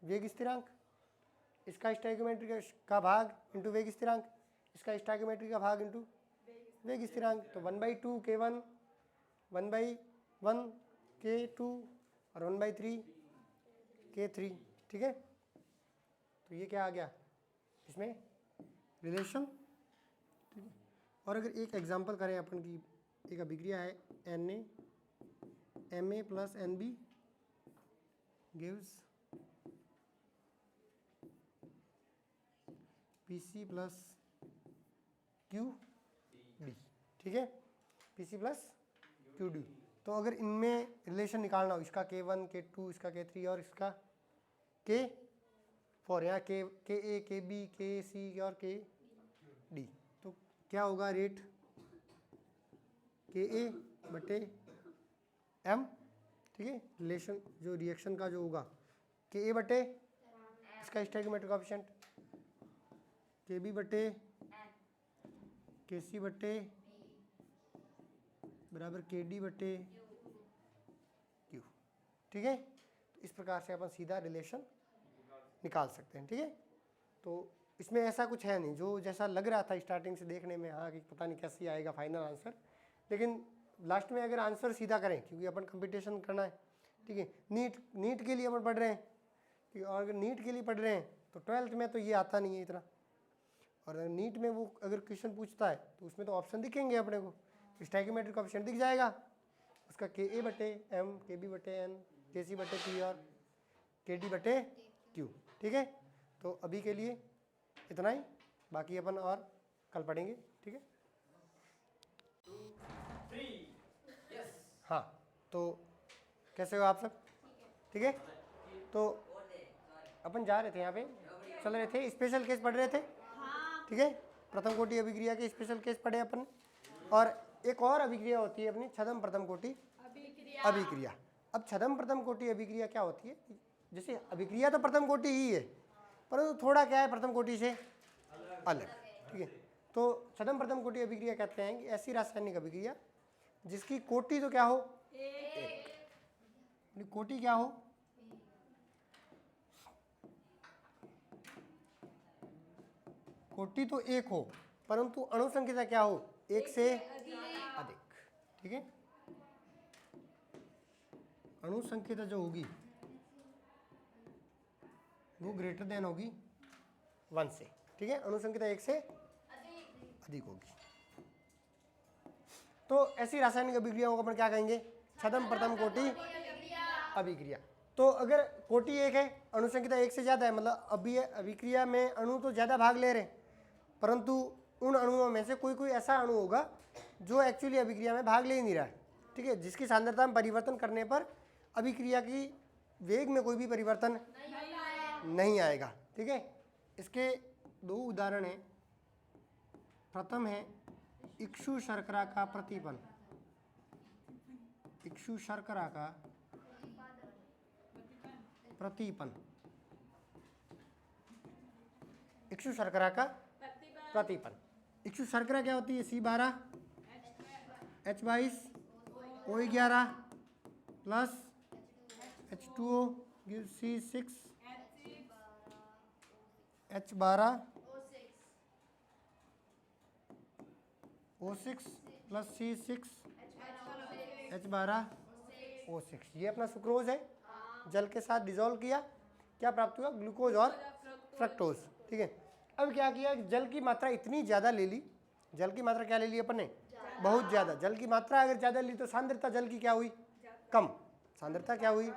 वेग स्थिरांक, इसका स्टोइकोमेट्री का भाग इंटू वेग स्थिरांक, इसका स्टोइकोमेट्री का भाग इंटू वेग स्थिरांक, तो 1/2 K1, 1/1 K2 और 1/3 K3, ठीक है। तो ये क्या आ गया इसमें रिलेशन, ठीक है। और अगर एक एग्जांपल करें अपन की, एक अभिक्रिया है Na Ma plus Nb gives Pc plus QD, ठीक है, Pc प्लस QD। तो अगर इनमें रिलेशन निकालना हो, इसका K1 K2 इसका K3 और इसका K4, यहाँ KA KB KC और KD, तो क्या होगा रेट KA/M, ठीक है। रिलेशन जो रिएक्शन का जो होगा KA/ इसका स्टोइकोमेट्रिक कोएफिशिएंट, KB/ KC/ बराबर KD/Q, ठीक है। तो इस प्रकार से अपन सीधा रिलेशन निकाल सकते हैं, ठीक है। तो इसमें ऐसा कुछ है नहीं जो जैसा लग रहा था स्टार्टिंग से देखने में, हाँ कि पता नहीं कैसे आएगा फाइनल आंसर, लेकिन लास्ट में अगर आंसर सीधा करें, क्योंकि अपन कंपटीशन करना है, ठीक है। नीट के लिए अपन पढ़ रहे हैं, ठीक है। और अगर नीट के लिए पढ़ रहे हैं तो 12th में तो ये आता नहीं है इतना, और अगर नीट में वो अगर क्वेश्चन पूछता है तो उसमें तो ऑप्शन दिखेंगे अपने को, स्टोइकोमेट्रिक कोएफिशिएंट दिख जाएगा, उसका KA/M KB/N KC/P और KD/Q, ठीक है। तो अभी के लिए इतना ही, बाकी अपन और कल पढ़ेंगे, ठीक है। हाँ तो कैसे हो आप सब, ठीक है। तो अपन जा रहे थे यहाँ पे चल रहे थे, स्पेशल केस पढ़ रहे थे, ठीक है। प्रथम कोटि अभिक्रिया के स्पेशल केस पढ़े अपन। और एक और अभिक्रिया होती है अपनी छदम प्रथम कोटि अभिक्रिया। अब छदम प्रथम कोटि अभिक्रिया क्या होती है, जैसे अभिक्रिया तो प्रथम कोटि ही है, परंतु थोड़ा क्या है प्रथम कोटि से अलग, ठीक है। तो छदम प्रथम कोटि अभिक्रिया कहते हैं कि ऐसी रासायनिक अभिक्रिया जिसकी कोटि तो क्या हो, एक कोटि क्या हो, कोटि तो एक हो, परंतु अणु संख्या क्या हो, एक से अधिक, ठीक है। अणु संख्या जो होगी वो ग्रेटर देन होगी 1 से, ठीक है। अणु संख्या एक से अधिक होगी। तो ऐसी रासायनिक अभिक्रियाओं को अपन क्या कहेंगे, छदम प्रथम कोटि अभिक्रिया। तो अगर कोटि एक है, अणु संख्या एक से ज्यादा है, मतलब अभिक्रिया में अणु तो ज्यादा भाग ले रहे हैं, परंतु उन अणुओं में से कोई कोई ऐसा अणु होगा जो एक्चुअली अभिक्रिया में भाग ले ही नहीं रहा है, ठीक है, जिसकी सांद्रता में परिवर्तन करने पर अभिक्रिया की वेग में कोई भी परिवर्तन नहीं आएगा, ठीक है। इसके दो उदाहरण हैं। प्रथम है इक्षु शर्करा का प्रतिपन, इक्षु शर्करा का प्रतिपन, इक्षु शर्करा का प्रतिपन। इक्षु शर्करा क्या होती है, C12 H22 O11 plus H2O gives C6 H12 O6 plus C6 H12 O6। ये अपना सुक्रोज है, जल के साथ डिजोल्व किया, क्या प्राप्त हुआ, ग्लूकोज और फ्रक्टोज, ठीक है। अब क्या किया, जल की मात्रा इतनी ज़्यादा ले ली, जल की मात्रा क्या ले ली अपन ने, बहुत ज़्यादा। जल की मात्रा अगर ज़्यादा ली तो सांद्रता जल की क्या हुई, कम, सांद्रता क्या हुई,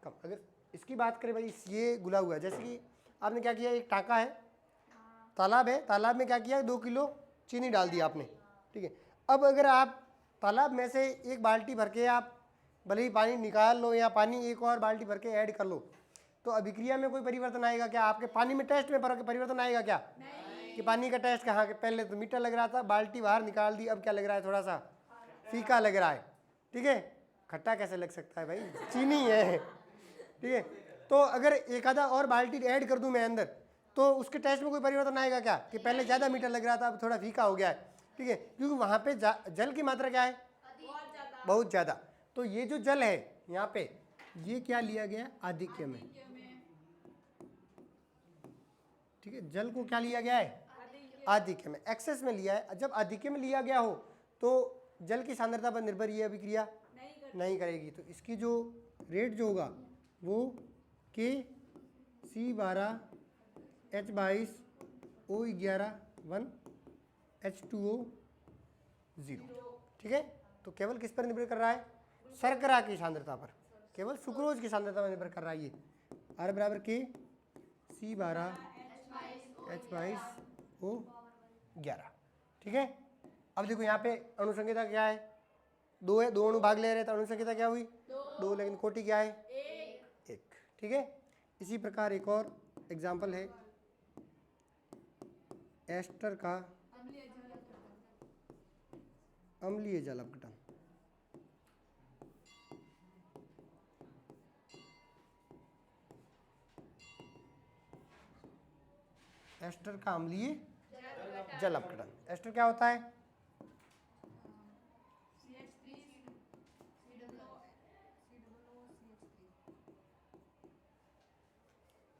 कम। अगर इसकी बात करें भाई, ये घुला हुआ है, जैसे कि आपने क्या किया, एक टाका है, तालाब है, तालाब में क्या किया, 2 किलो चीनी डाल दिया आपने, ठीक है। अब अगर आप तालाब में से एक बाल्टी भर के आप भले ही पानी निकाल लो या पानी एक और बाल्टी भर के ऐड कर लो, तो अभिक्रिया में कोई परिवर्तन आएगा क्या, आपके पानी में टेस्ट में परिवर्तन आएगा क्या, कि पानी का टेस्ट कहाँ, के पहले तो मीठा लग रहा था, बाल्टी बाहर निकाल दी, अब क्या लग रहा है, थोड़ा सा फीका लग रहा है, ठीक है। खट्टा कैसे लग सकता है भाई, चीनी है, ठीक है। तो अगर एक आधा और बाल्टी ऐड कर दूं मैं अंदर, तो उसके टेस्ट में कोई परिवर्तन आएगा क्या, कि पहले ज़्यादा मीठा लग रहा था अब थोड़ा फीका हो गया है, ठीक है, क्योंकि वहाँ पे जल की मात्रा क्या है, बहुत ज़्यादा। तो ये जो जल है यहाँ पे, ये क्या लिया गया, आधिक्य में, ठीक है। जल को क्या लिया गया है, आधिक्य में, एक्सेस में लिया है। जब आधिक्य में लिया गया हो तो जल की सांद्रता पर निर्भर ये अभिक्रिया नहीं करेगी। तो इसकी जो रेट जो होगा वो K C12 H22 O11 1 H2O 0, ठीक है। तो केवल किस पर निर्भर कर रहा है, शर्करा की सांद्रता पर, केवल सुक्रोज की सांद्रता पर निर्भर कर रहा है ये। R बराबर K C12 H22 O11, ठीक है। अब देखो यहाँ पे अणुसंख्या क्या है, 2 है, 2 अणु भाग ले रहे हैं, तो अणुसंख्या क्या हुई, 2, लेकिन कोटि क्या है, 1, ठीक है। इसी प्रकार एक और एग्जाम्पल है एस्टर का अम्लीय जल अपघटन। एस्टर का अम्लीय जल अपघटन। एस्टर क्या होता है,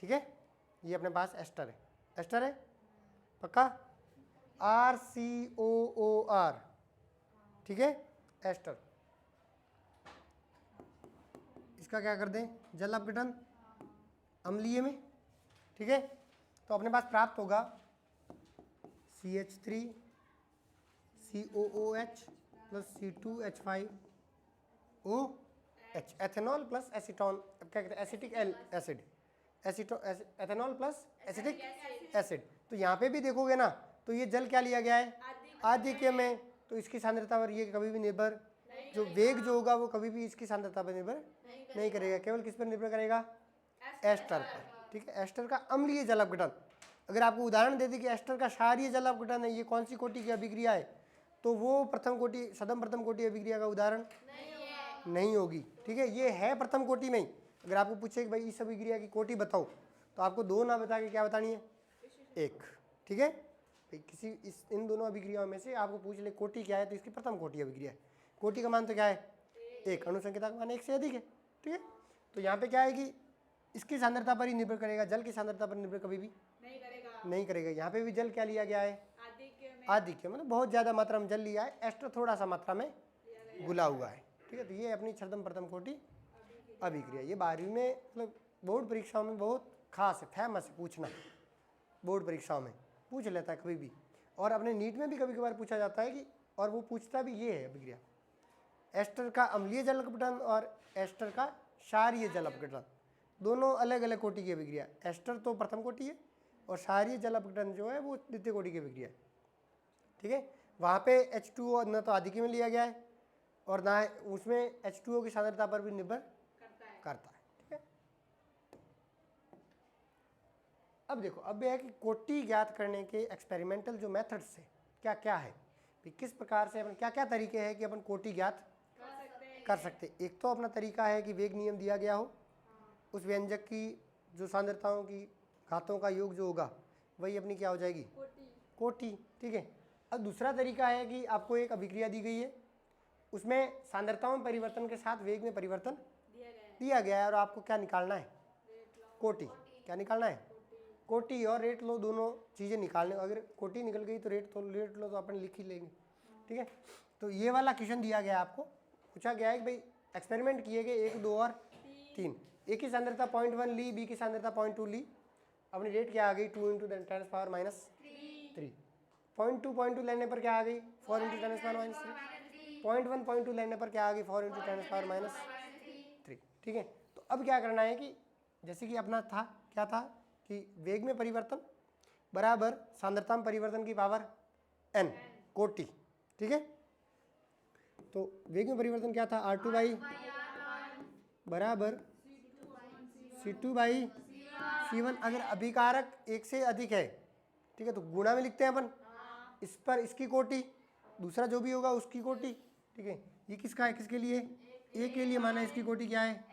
ठीक है। ये अपने पास एस्टर है, एस्टर है पक्का, RCOOR, ठीक है, एस्टर। इसका क्या कर दें, जल अपघटन अम्लीय में, ठीक है। तो अपने पास प्राप्त होगा CH3 COOH plus C2H5OH, ethanol plus acetone, क्या कहते हैं, acetic acid, ethanol plus acetic acid. तो यहाँ पे भी देखोगे ना, तो ये जल क्या लिया गया है, आधिक्य में, तो इसकी सांद्रता पर ये कभी भी निर्भर, जो वेग जो होगा वो कभी भी इसकी सांद्रता पर निर्भर नहीं करेगा, केवल किस पर निर्भर करेगा, एस्टर पर, ठीक है। एस्टर का अम्लीय जल अपघटन, अगर आपको उदाहरण दे दें कि एस्टर का क्षारीय जल अपघटन है, ये कौन सी कोटि की अभिक्रिया है, तो वो प्रथम कोटि सदम प्रथम कोटि अभिक्रिया का उदाहरण नहीं होगी। ठीक है, ये है प्रथम कोटि में ही। अगर आपको पूछे कि भाई इस अभिक्रिया की कोटि बताओ, तो आपको दो ना बता के क्या बतानी है, एक। ठीक है, किसी इन दोनों अभिक्रियाओं में से आपको पूछ ले कोटि क्या है, तो इसकी प्रथम कोटि अभिक्रिया है। कोटि का मान तो क्या है, एक। अनुसंख्यता का मान एक से अधिक है। ठीक है, तो यहाँ पे क्या है कि इसकी सांद्रता पर ही निर्भर करेगा, जल की सांद्रता पर निर्भर कभी भी नहीं करेगा। यहाँ पे भी जल क्या लिया गया है, आधिक्य, मतलब बहुत ज़्यादा मात्रा में जल लिया है, एस्टर थोड़ा सा मात्रा में घुला हुआ है। ठीक है, तो ये अपनी छदम प्रथम कोटि अभिक्रिया, ये 12वीं में मतलब बोर्ड परीक्षाओं में बहुत खास है, फेमस है, पूछना बोर्ड परीक्षाओं में पूछ लेता है कभी भी, और अपने नीट में भी कभी कभार पूछा जाता है कि, और वो पूछता भी ये है अभिक्रिया, एस्टर का अम्लीय जल अपघटन और एस्टर का क्षारीय जल अपघटन, दोनों अलग अलग कोटि की अभिक्रिया। एस्टर तो प्रथम कोटि है और क्षारीय जल अपघटन जो है वो द्वितीय कोटि की अभिक्रिया है। ठीक है, वहाँ पे H2O न तो आधिक्य में लिया गया है और ना उसमें H2O की सांद्रता पर भी निर्भर करता है। ठीक है, अब देखो, अब यह है कि कोटि ज्ञात करने के एक्सपेरिमेंटल जो मेथड्स है क्या क्या है, किस प्रकार से अपन क्या क्या तरीके हैं कि अपन कोटि ज्ञात कर सकते। एक तो अपना तरीका है कि वेग नियम दिया गया हो, उस व्यंजक की जो सांद्रताओं की घातों का योग जो होगा वही अपनी क्या हो जाएगी, कोटि। ठीक है, अब दूसरा तरीका है कि आपको एक अभिक्रिया दी गई है, उसमें सांद्रताओं में परिवर्तन के साथ वेग में परिवर्तन दिया गया है, और आपको क्या निकालना है, कोटि। क्या निकालना है, कोटि, और रेट लो, दोनों चीज़ें निकालने। अगर कोटि निकल गई तो रेट लो तो अपन लिख ही लेंगे। ठीक है, तो ये वाला क्वेश्चन दिया गया है, आपको पूछा गया है कि भाई एक्सपेरिमेंट किए गए 1, 2 और 3, एक की सांद्रता 0.1 ली, बी की सांद्रता 0.2 ली, अपनी रेट क्या आ गई 2 × 10⁻³ 0.2 लेने पर क्या आ गई 4 × 10⁻³ 0.1 लेने पर क्या आ गई 4 × 10⁻³ ठीक है, तो अब क्या करना है कि जैसे कि अपना था क्या था कि वेग में परिवर्तन बराबर सांद्रता में परिवर्तन की पावर n कोटि। ठीक है, तो वेग में परिवर्तन क्या था R2/, बराबर C2/C1। अगर अभिकारक एक से अधिक है, ठीक है, तो गुणा में लिखते हैं अपन, इस पर इसकी कोटि, दूसरा जो भी होगा उसकी कोटि। ठीक है, ये किसका है, किसके लिए, ए के लिए, माना इसकी कोटि क्या है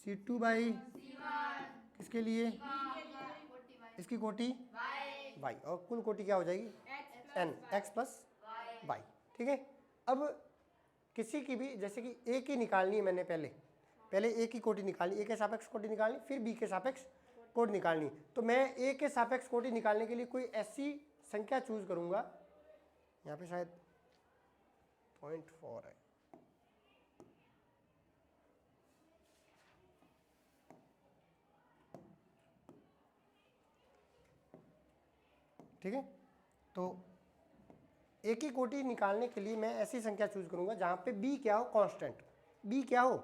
C2/, किसके लिए, इसकी कोटि y, और कुल कोटि क्या हो जाएगी n, x + y। ठीक है, अब किसी की भी जैसे कि ए की निकालनी है, मैंने पहले ए की कोटि निकालनी, ए के सापेक्ष कोटि निकालनी, फिर बी के सापेक्ष कोटि निकालनी। तो मैं ए के सापेक्ष कोटि निकालने के लिए कोई ऐसी संख्या चूज करूंगा, यहाँ पे शायद 0.4 है, ठीक है, तो ए की कोटि निकालने के लिए मैं ऐसी संख्या चूज करूंगा जहां पे बी क्या हो, कांस्टेंट, बी क्या हो,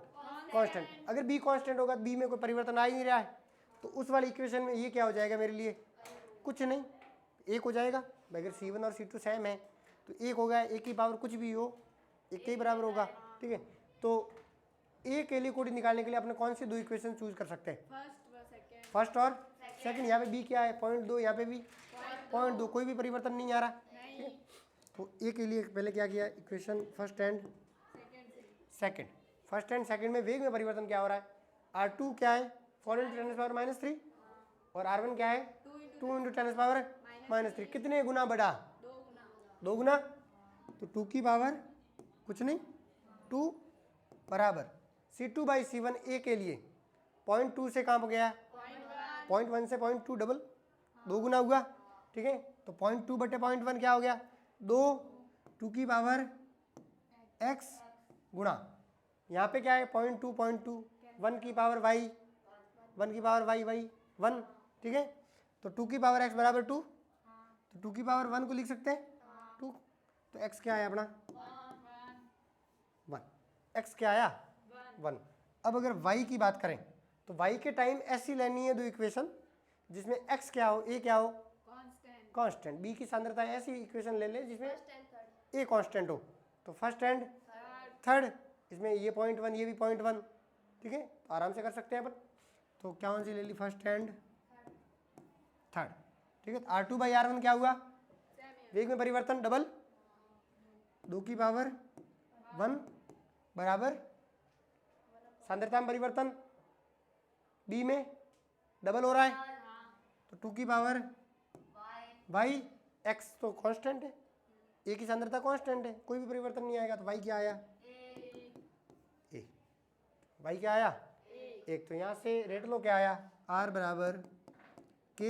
कांस्टेंट। अगर बी कांस्टेंट होगा तो बी में कोई परिवर्तन आ ही नहीं रहा है, तो उस वाली इक्वेशन में ये क्या हो जाएगा मेरे लिए, कुछ नहीं, एक हो जाएगा। अगर C1 और C2 सेम है तो एक हो गया, एक की पावर कुछ भी हो एक के ही बराबर होगा। ठीक है, तो ए के लिए कोटि निकालने के लिए अपने कौन सी दो इक्वेशन चूज कर सकते हैं, फर्स्ट और सेकंड। यहाँ पे बी क्या है 0.2, यहाँ पे भी 0.2, कोई भी परिवर्तन नहीं आ रहा। ठीक है, तो ए के लिए पहले क्या किया, equation first and second, first and second में वेग में परिवर्तन क्या हो रहा है, R2 क्या है 4 × 10⁻³ और R1 क्या है 2 × 10⁻³ कितने गुना बढ़ा, 2 गुना, तो 2 की पावर कुछ नहीं 2 बराबर C2/C1 ए के लिए 0.2 से कहाँ पर गया, 0.1 से 0.2 डबल, 2 गुना हुआ। ठीक है, तो 0.2/0.1 क्या हो गया 2, 2 की पावर x गुणा, यहाँ पे क्या है 0.2 1 की पावर y, 1 की पावर y 1। ठीक है, तो 2 की पावर x बराबर 2, तो 2 की पावर 1 को लिख सकते हैं 2, तो x क्या आया अपना 1, x क्या आया 1। अब अगर y की बात करें तो y के टाइम ऐसी लेनी है दो इक्वेशन जिसमें x क्या हो, a क्या हो कांस्टेंट, b की सांद्रता ऐसी इक्वेशन ले ले जिसमें a कांस्टेंट हो, तो फर्स्ट एंड थर्ड, इसमें ये 0.1 ये भी 0.1। ठीक है, तो आराम से कर सकते हैं अपन। तो क्या कौन सी ले ली, फर्स्ट एंड थर्ड, ठीक है। R2/R1 क्या हुआ, वेग में परिवर्तन डबल, 2 की पावर 1 बराबर सांद्रता में परिवर्तन B में डबल हो रहा है, तो 2 की पावर y, x तो कांस्टेंट है, A की सांद्रता कांस्टेंट है, कोई भी परिवर्तन नहीं आएगा, तो y क्या आया, A, y क्या आया, एक। तो यहाँ से रेट लो क्या आया, R बराबर K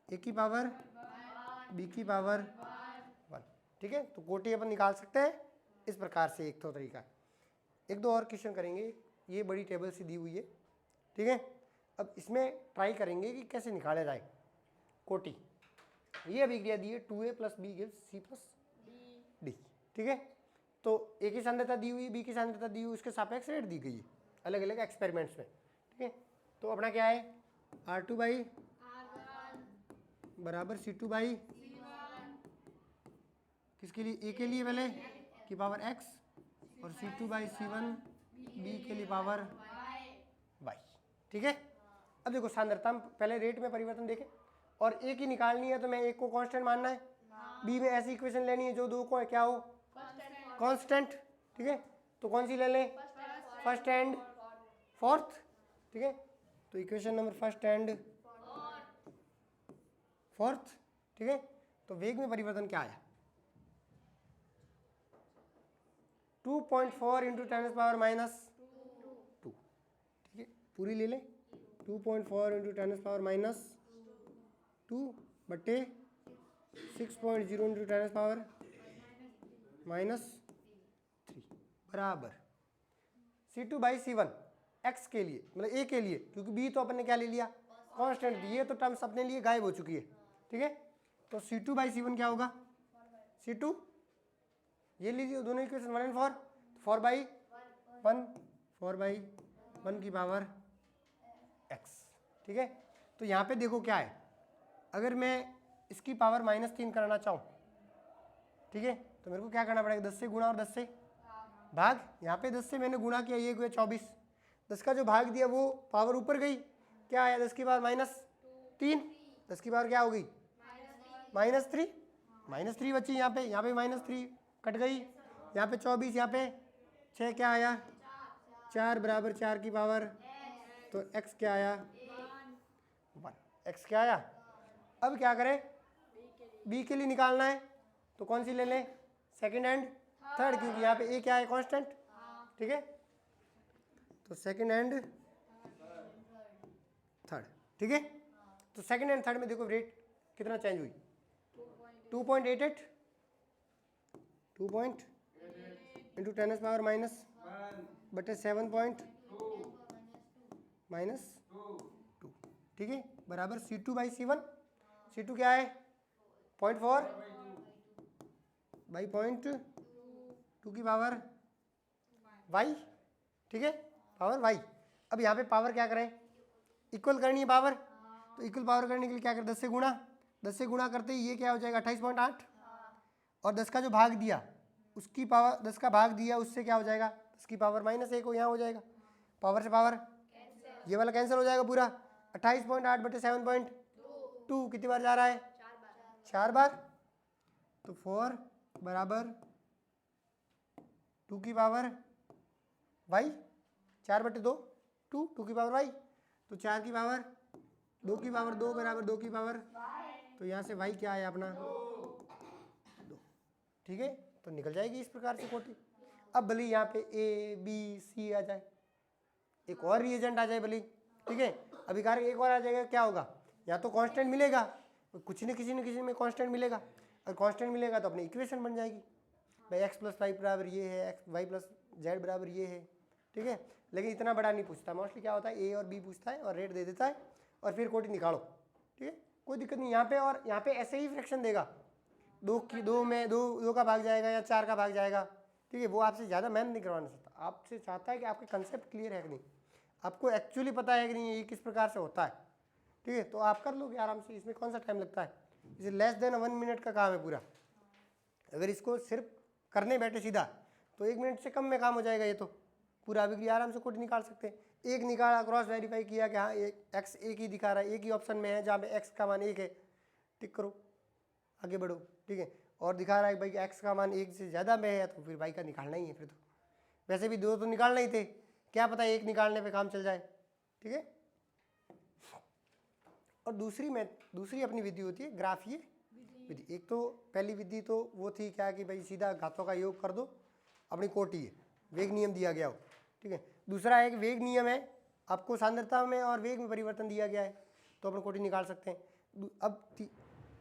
A की पावर B की पावर 1, ठीक है। तो कोटि अपन निकाल सकते हैं इस प्रकार से, एक तो तरीका। एक दो और क्वेश्चन करेंगे, ये बड़ी टेबल सी दी हुई है, ठीक है। अब इसमें ट्राई करेंगे कि कैसे निकाला जाए कोटि। ये अभिक्रिया दी है 2A + B gives C + D, ठीक है। तो A की सांद्रता दी हुई, B की सांद्रता दी हुई, उसके सापेक्ष रेट दी गई है अलग अलग एक्सपेरिमेंट्स में, ठीक है। तो अपना क्या है, R2/R1 बराबर C2/, किसके लिए, A के लिए पहले की पावर x, और C2/C1 B के लिए पावर y, ठीक है। अब देखो सांद्रता में पहले रेट में परिवर्तन देखें, और A की निकालनी है तो मैं एक को कांस्टेंट मानना है, B में ऐसी इक्वेशन लेनी है जो दो को क्या हो, कांस्टेंट, ठीक है। तो कौन सी ले लें, फर्स्ट एंड फोर्थ, ठीक है। तो equation number first and fourth, ठीक है। तो वेग में परिवर्तन क्या आया, 2.4 × 10⁻², ठीक है। पूरी ले लें, 2.4 × 10⁻² बटे 6.0 × 10⁻³ बराबर C2/C1 x के लिए, मतलब A के लिए, क्योंकि B तो अपन ने क्या ले लिया, कांस्टेंट, ये तो टर्म्स अपने लिए गायब हो चुकी है, ठीक है। तो C2/C1 क्या होगा, C2 ये लीजिए दोनों इक्वेशन 1 और 4, 4/1 की पावर x, ठीक है। तो यहाँ पे देखो क्या है, अगर मैं इसकी पावर -3 कराना चाहूँ, ठीक है, तो मेरे को क्या करना पड़ेगा, 10 से गुणा और 10 से भाग। यहाँ पे 10 से मैंने गुणा किया, ये हुआ 24, 10 का जो भाग दिया वो पावर ऊपर गई, क्या आया, 10 की पावर -3, 10 की पावर क्या हो गई, -3 बची यहाँ पे -3 कट गई, यहाँ पे 24, यहाँ पे 6, क्या आया 4 बराबर 4 की पावर, तो x क्या आया 1, x क्या आया। अब क्या करें, B के लिए निकालना है, तो कौन सी ले लें, सेकंड एंड थर्ड, क्योंकि यहाँ पे A क्या है, कांस्टेंट, ठीक है। तो सेकंड एंड थर्ड, ठीक है। तो सेकंड एंड थर्ड में देखो रेट कितना चेंज हुई, 2.88 × 10⁻⁻² बटे 7.2 ठीक है, बराबर C2/C1, C2 क्या है 0.4 बाई 0.2 की पावर y, ठीक है, पावर y। अब यहाँ पे पावर क्या करें, इक्वल करनी है पावर, तो इक्वल पावर करने के लिए क्या करें, 10 से गुणा करते ही ये क्या हो जाएगा 28.8, और 10 का जो भाग दिया उसकी पावर, 10 का भाग दिया उससे क्या हो जाएगा, 10 की पावर -1 हो, यहाँ हो जाएगा, पावर से पावर ये वाला कैंसिल हो जाएगा पूरा, 28.8 बटे 7.2 कितनी बार जा रहा है, 4 बार, तो 4 बराबर 2 की पावर y, 4 बटे 2 2 की पावर y, तो 4 की पावर 2 की पावर 2 बराबर 2 की पावर, तो यहाँ से y क्या आया अपना 2, ठीक है। तो निकल जाएगी इस प्रकार से कोटि। अब भले यहाँ पे A B C आ जाए, एक और रिएजेंट आ जाए भले, ठीक है, अभिकारक एक और आ जाएगा, क्या होगा, या तो कांस्टेंट मिलेगा, कुछ न किसी में कांस्टेंट मिलेगा, और कांस्टेंट मिलेगा तो अपनी इक्वेशन बन जाएगी, भाई x + y बराबर ये है, y + z बराबर ये है, ठीक है। लेकिन इतना बड़ा नहीं पूछता, मोस्टली क्या होता है A और B पूछता है और रेट दे देता है और फिर कोटि निकालो, ठीक है, कोई दिक्कत नहीं। यहाँ पे और यहाँ पे ऐसे ही फ्रैक्शन देगा, 2 में 2 का भाग जाएगा या 4 का भाग जाएगा, ठीक है। वो आपसे ज़्यादा मेहनत नहीं करवाना चाहता, आपसे चाहता है कि आपके कंसेप्ट क्लियर है कि नहीं, आपको एक्चुअली पता है कि नहीं ये किस प्रकार से होता है, ठीक है। तो आप कर लोगे आराम से, इसमें कौन सा टाइम लगता है, इसे लेस देन 1 मिनट का काम है पूरा। अगर इसको सिर्फ करने बैठे सीधा तो 1 मिनट से कम में काम हो जाएगा, ये तो पूरा अभिक्रिया आराम से कोटि निकाल सकते हैं। एक निकाला, क्रॉस वेरीफाई किया कि हाँ एक्स एक ही दिखा रहा है, एक ही ऑप्शन में है जहाँ पे एक्स का मान 1 है, टिक करो, आगे बढ़ो, ठीक है। और दिखा रहा है भाई एक्स का मान 1 से ज़्यादा में है तो फिर भाई का निकालना ही है। फिर तो वैसे भी 2 तो निकालना ही थे, क्या पता 1 निकालने पे काम चल जाए, ठीक है। और दूसरी अपनी विधि होती है ग्राफीय विधि। एक तो पहली विधि तो वो थी क्या कि भाई सीधा घातों का योग कर दो, अपनी कोटि है, वेग नियम दिया गया हो, ठीक है। दूसरा एक वेग नियम है, आपको सांद्रता में और वेग में परिवर्तन दिया गया है तो अपन कोटि निकाल सकते हैं। अब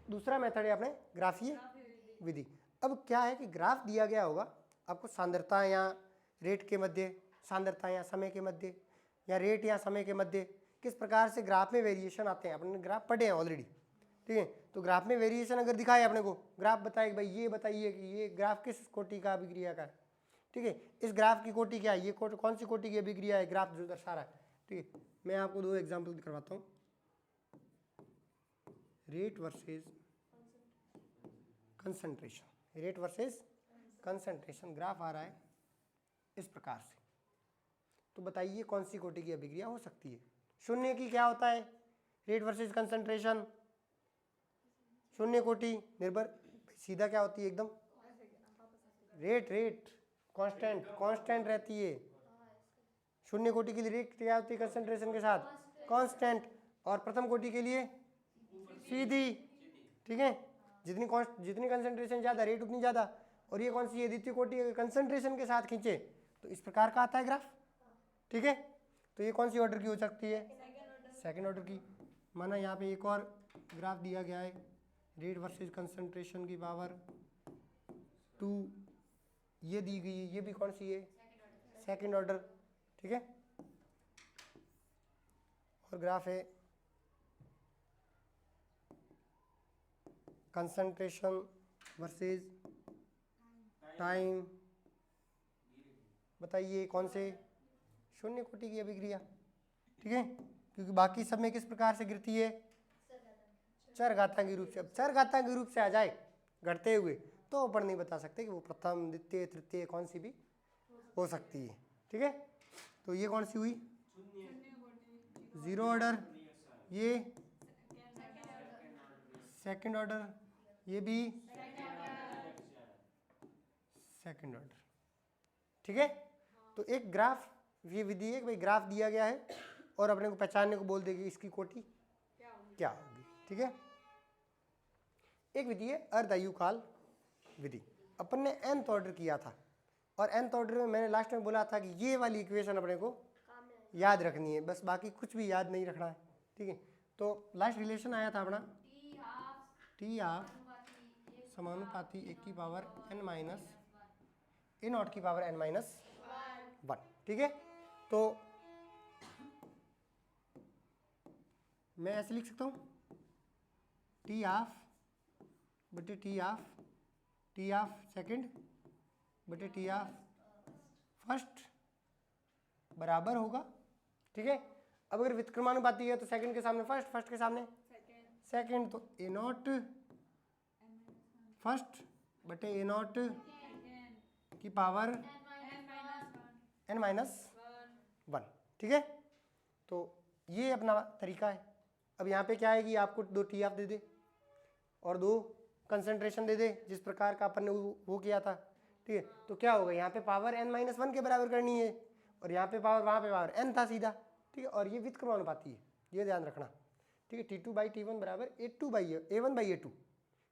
दूसरा मेथड है अपने ग्राफीय विधि। अब क्या है कि ग्राफ दिया गया होगा आपको, सांद्रता या रेट के मध्य, सांद्रता या समय के मध्य, या रेट या समय के मध्य किस प्रकार से ग्राफ में वेरिएशन आते हैं, अपने ग्राफ पढ़े हैं ऑलरेडी, ठीक है। तो ग्राफ में वेरिएशन अगर दिखाए अपने को, ग्राफ बताए कि भाई ये बताइए कि ये ग्राफ किस कोटि का अभिक्रिया का है, ठीक है, इस ग्राफ की कोटि क्या है, ये कौन सी कोटि की अभिक्रिया है, ग्राफ जो दर्शा रहा है, ठीक है। मैं आपको 2 एग्जाम्पल करवाता हूँ, rate versus concentration. Rate versus concentration graph आ रहा है इस प्रकार से, तो बताइए कौन सी कोटि की अभिक्रिया हो सकती है। शून्य की क्या होता है, रेट वर्सेस कंसंट्रेशन, शून्य कोटि निर्भर, सीधा क्या होती है एकदम, रेट कांस्टेंट रहती है। शून्य कोटि के लिए रेट क्या होती है कंसंट्रेशन के साथ, कांस्टेंट, और प्रथम कोटि के लिए सीधी, ठीक है। जितनी कंसंट्रेशन ज़्यादा रेट उतनी ज़्यादा। और ये कौन सी है, द्वितीय कोटि, अगर कंसंट्रेशन के साथ खींचे तो इस प्रकार का आता है ग्राफ, ठीक है। तो ये कौन सी ऑर्डर की हो सकती है, सेकंड ऑर्डर की। माना यहाँ पे एक और ग्राफ दिया गया है, रेट वर्सेस कंसंट्रेशन की पावर 2, ये दी गई है, ये भी कौन सी है, सेकंड ऑर्डर, ठीक है। और ग्राफ है कंसंट्रेशन वर्सेस टाइम, बताइए कौन से, शून्य कोटि की अभिक्रिया, ठीक है। क्योंकि बाकी सब में किस प्रकार से गिरती है, चरघातांकी रूप से। अब चरघातांकी रूप से आ जाए घटते हुए तो अपन नहीं बता सकते कि वो प्रथम, द्वितीय, तृतीय कौन सी भी हो सकती है, ठीक है। तो ये कौन सी हुई, जीरो ऑर्डर, ये सेकंड ऑर्डर, ये भी सेकंड ऑर्डर, ठीक है। तो एक ग्राफ, ये विधि है कि भाई ग्राफ दिया गया है और अपने को पहचानने को बोल देगी इसकी कोटि क्या होगी, ठीक है। एक विधि है अर्धायुकाल विधि। अपन ने nth ऑर्डर किया था और nth ऑर्डर में मैंने लास्ट में बोला था कि ये वाली इक्वेशन अपने को याद रखनी है, बस बाकी कुछ भी याद नहीं रखना है, ठीक है। तो लास्ट रिलेशन आया था अपना टी हाफ समानुपाती 1 की power n minus A not की पावर n माइनस 1, ठीक है। तो मैं ऐसे लिख सकता हूँ, टी हाफ बटे टी हाफ सेकंड बटे टी हाफ फर्स्ट बराबर होगा, ठीक है। अब अगर व्युत्क्रमानुपाती है तो सेकंड के सामने फर्स्ट, फर्स्ट के सामने सेकंड, तो ए नॉट फर्स्ट बटे ए नॉट की पावर n माइनस 1, ठीक है। तो ये अपना तरीका है। अब यहाँ पे क्या है कि आपको 2 टी हाफ दे दे और 2 कंसंट्रेशन दे दे, जिस प्रकार का अपन ने वो किया था, ठीक है। तो क्या होगा, यहाँ पे पावर n माइनस 1 के बराबर करनी है और यहाँ पे पावर, वहाँ पे पावर n था सीधा, ठीक है। और ये व्युत्क्रमानुपाती है, ये ध्यान रखना, ठीक है। T2 बाई T1 बराबर A1 बाई A2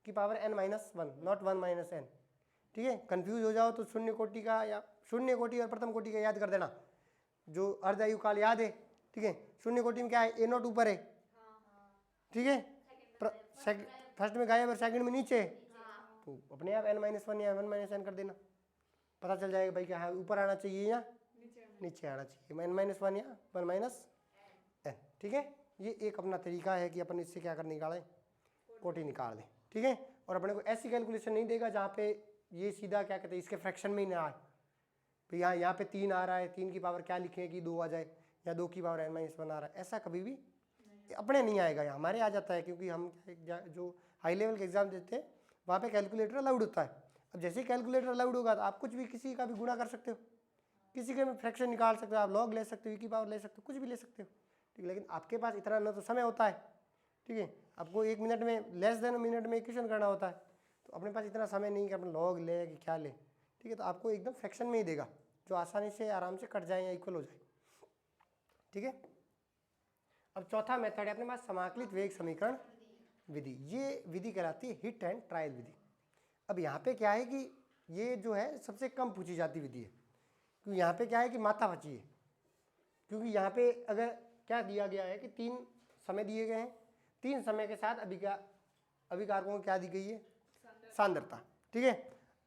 की power n minus 1, not 1 minus n, ठीक है। कंफ्यूज हो जाओ तो शून्य कोटि का या शून्य कोटि और प्रथम कोटि का याद कर देना, जो अर्धायुकाल याद है, ठीक है। शून्य कोटि में क्या है, ए नॉट ऊपर है, ठीक है, फर्स्ट में गायब और सेकंड में नीचे, तो अपने आप n माइनस 1 या 1 माइनस n कर देना, पता चल जाएगा भाई क्या है, ऊपर आना चाहिए या नीचे आना चाहिए, n माइनस 1 या 1 माइनस n, ठीक है। ये एक अपना तरीका है कि अपन इससे क्या कर निकालें, कोटि निकाल दें, ठीक है। और अपने को ऐसी कैलकुलेशन नहीं देगा जहाँ पे ये सीधा क्या कहते हैं इसके फ्रैक्शन में ही ना आए, तो यहाँ पे 3 आ रहा है, 3 की पावर क्या लिखें कि 2 आ जाए, या 2 की पावर n माइनस 1 आ रहा है, ऐसा कभी भी अपने नहीं आएगा, यहाँ हमारे आ जाता है, क्योंकि हम जो हाई लेवल के एग्जाम देते हैं वहाँ पे कैलकुलेटर अलाउड होता है। अब जैसे ही कैलकुलेटर अलाउड होगा तो आप कुछ भी किसी का भी गुणा कर सकते हो, किसी के में फ्रैक्शन निकाल सकते हो, आप लॉग ले सकते हो, e की पावर ले सकते हो, कुछ भी ले सकते हो, ठीक है। लेकिन आपके पास इतना ना तो समय होता है, ठीक है। आपको 1 मिनट में लेस देन मिनट में इक्वेशन करना होता है, तो अपने पास इतना समय नहीं कि अपन लॉग ले कि क्या ले, ठीक है। तो आपको एकदम फ्रैक्शन में ही देगा जो आसानी से आराम से कट जाए या इक्वल हो जाए, ठीक है। अब चौथा मेथड है अपने पास समाकलित वेग समीकरण विधि। ये विधि कहलाती है हिट एंड ट्रायल विधि। अब यहाँ पे क्या है कि ये जो है सबसे कम पूछी जाती विधि है, क्योंकि यहाँ पे क्या है कि माथा बची है, क्योंकि यहाँ पे अगर क्या दिया गया है कि 3 समय दिए गए हैं, 3 समय के साथ अभिकारकों को क्या दी गई है, सांद्रता, ठीक है।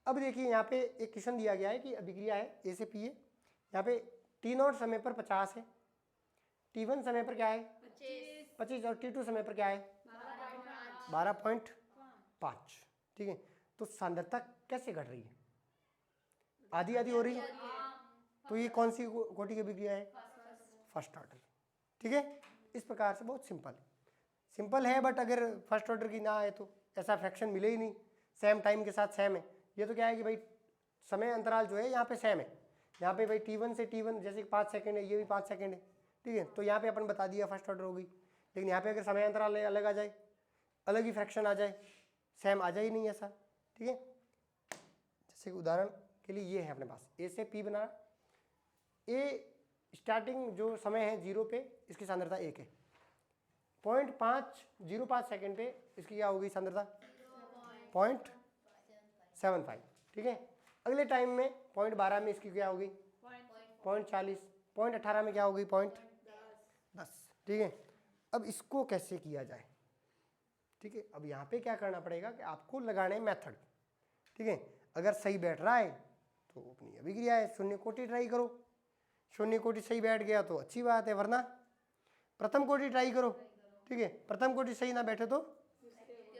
अब देखिए यहाँ पे एक क्वेश्चन दिया गया है कि अभिक्रिया है ए से पी है, यहाँ पे T0 समय पर 50 है, T1 समय पर क्या है 25 और T2 समय पर क्या है 12.5, ठीक है। तो सांद्रता कैसे घट रही है, आधी आधी हो रही है, तो ये कौन सी कोटि की अभिक्रिया है, फर्स्ट ऑर्डर, ठीक है। इस प्रकार से बहुत सिंपल है, बट अगर फर्स्ट ऑर्डर की ना आए तो ऐसा फ्रैक्शन मिले ही नहीं, सेम टाइम के साथ सेम है। ये तो क्या है कि भाई समय अंतराल जो है यहाँ पे सेम है, यहाँ पे भाई T1 से T1 जैसे 5 सेकंड है, ये भी 5 सेकंड है, ठीक है। तो यहाँ पे अपन बता दिया फर्स्ट ऑर्डर हो गई, लेकिन यहाँ पे अगर समय अंतराल अलग आ जाए, अलग ही फ्रैक्शन आ जाए, सेम आ जाए ही नहीं ऐसा, ठीक है। जैसे कि उदाहरण के लिए ये है अपने पास ए से पी बना, ए स्टार्टिंग जो समय है 0 पे, इसकी सांद्रता 1 है, 0.505 सेकेंड पे इसकी क्या होगी सांद्रता 0.75, ठीक है। अगले टाइम में 0.12 में इसकी क्या होगी 0.40, 0.18 में क्या होगी 0.10, ठीक है। अब इसको कैसे किया जाए, ठीक है। अब यहाँ पे क्या करना पड़ेगा कि आपको लगाने मेथड, ठीक है। अगर सही बैठ रहा है तो अपनी अभिक्रिया है, शून्य कोटि ट्राई करो, शून्य कोटि सही बैठ गया तो अच्छी बात है, वरना प्रथम कोटि ट्राई करो, ठीक है। प्रथम कोटि सही ना बैठे तो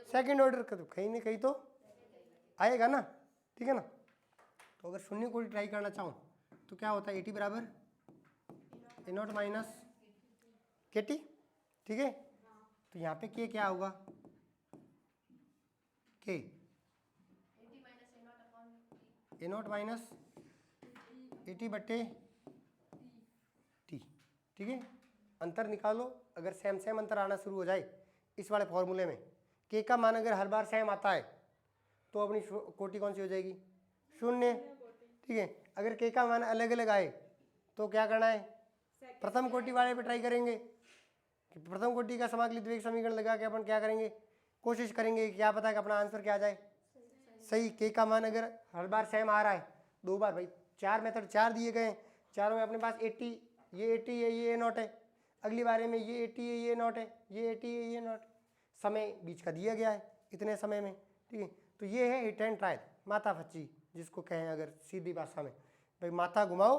सेकंड ऑर्डर का तो कहीं ना कहीं तो आएगा ना, ठीक है ना। तो अगर शून्य कोटि ट्राई करना चाहूँ तो क्या होता है, एटी बराबर A0 माइनस KT, ठीक है। तो यहाँ पे के क्या होगा, के A0 माइनस AT बटे T, ठीक है। अंतर निकालो, अगर सेम अंतर आना शुरू हो जाए इस वाले फॉर्मूले में, के का मान अगर हर बार सेम आता है तो अपनी कोटि कौन सी हो जाएगी, शून्य, ठीक है। अगर के का मान अलग अलग आए तो क्या करना है, प्रथम कोटि वाले पे ट्राई करेंगे कि प्रथम कोटि का समाकलित वेग समीकरण लगा के अपन क्या करेंगे, कोशिश करेंगे क्या पता कि अपना आंसर क्या आ जाए सही। के का मान अगर हर बार सेम आ रहा है, 2 बार, भाई 4 मेथड 4 दिए गए हैं, चारों में अपने पास 80, ये 80 है, ये A0 है, अगली बारे में ये 80 है, ये A0 है, ये 80 है, ये A0, समय बीच का दिया गया है इतने समय में, ठीक है। तो ये है हिट एंड ट्रायल, माथा फच्ची जिसको कहें अगर सीधी भाषा में, भाई माथा घुमाओ,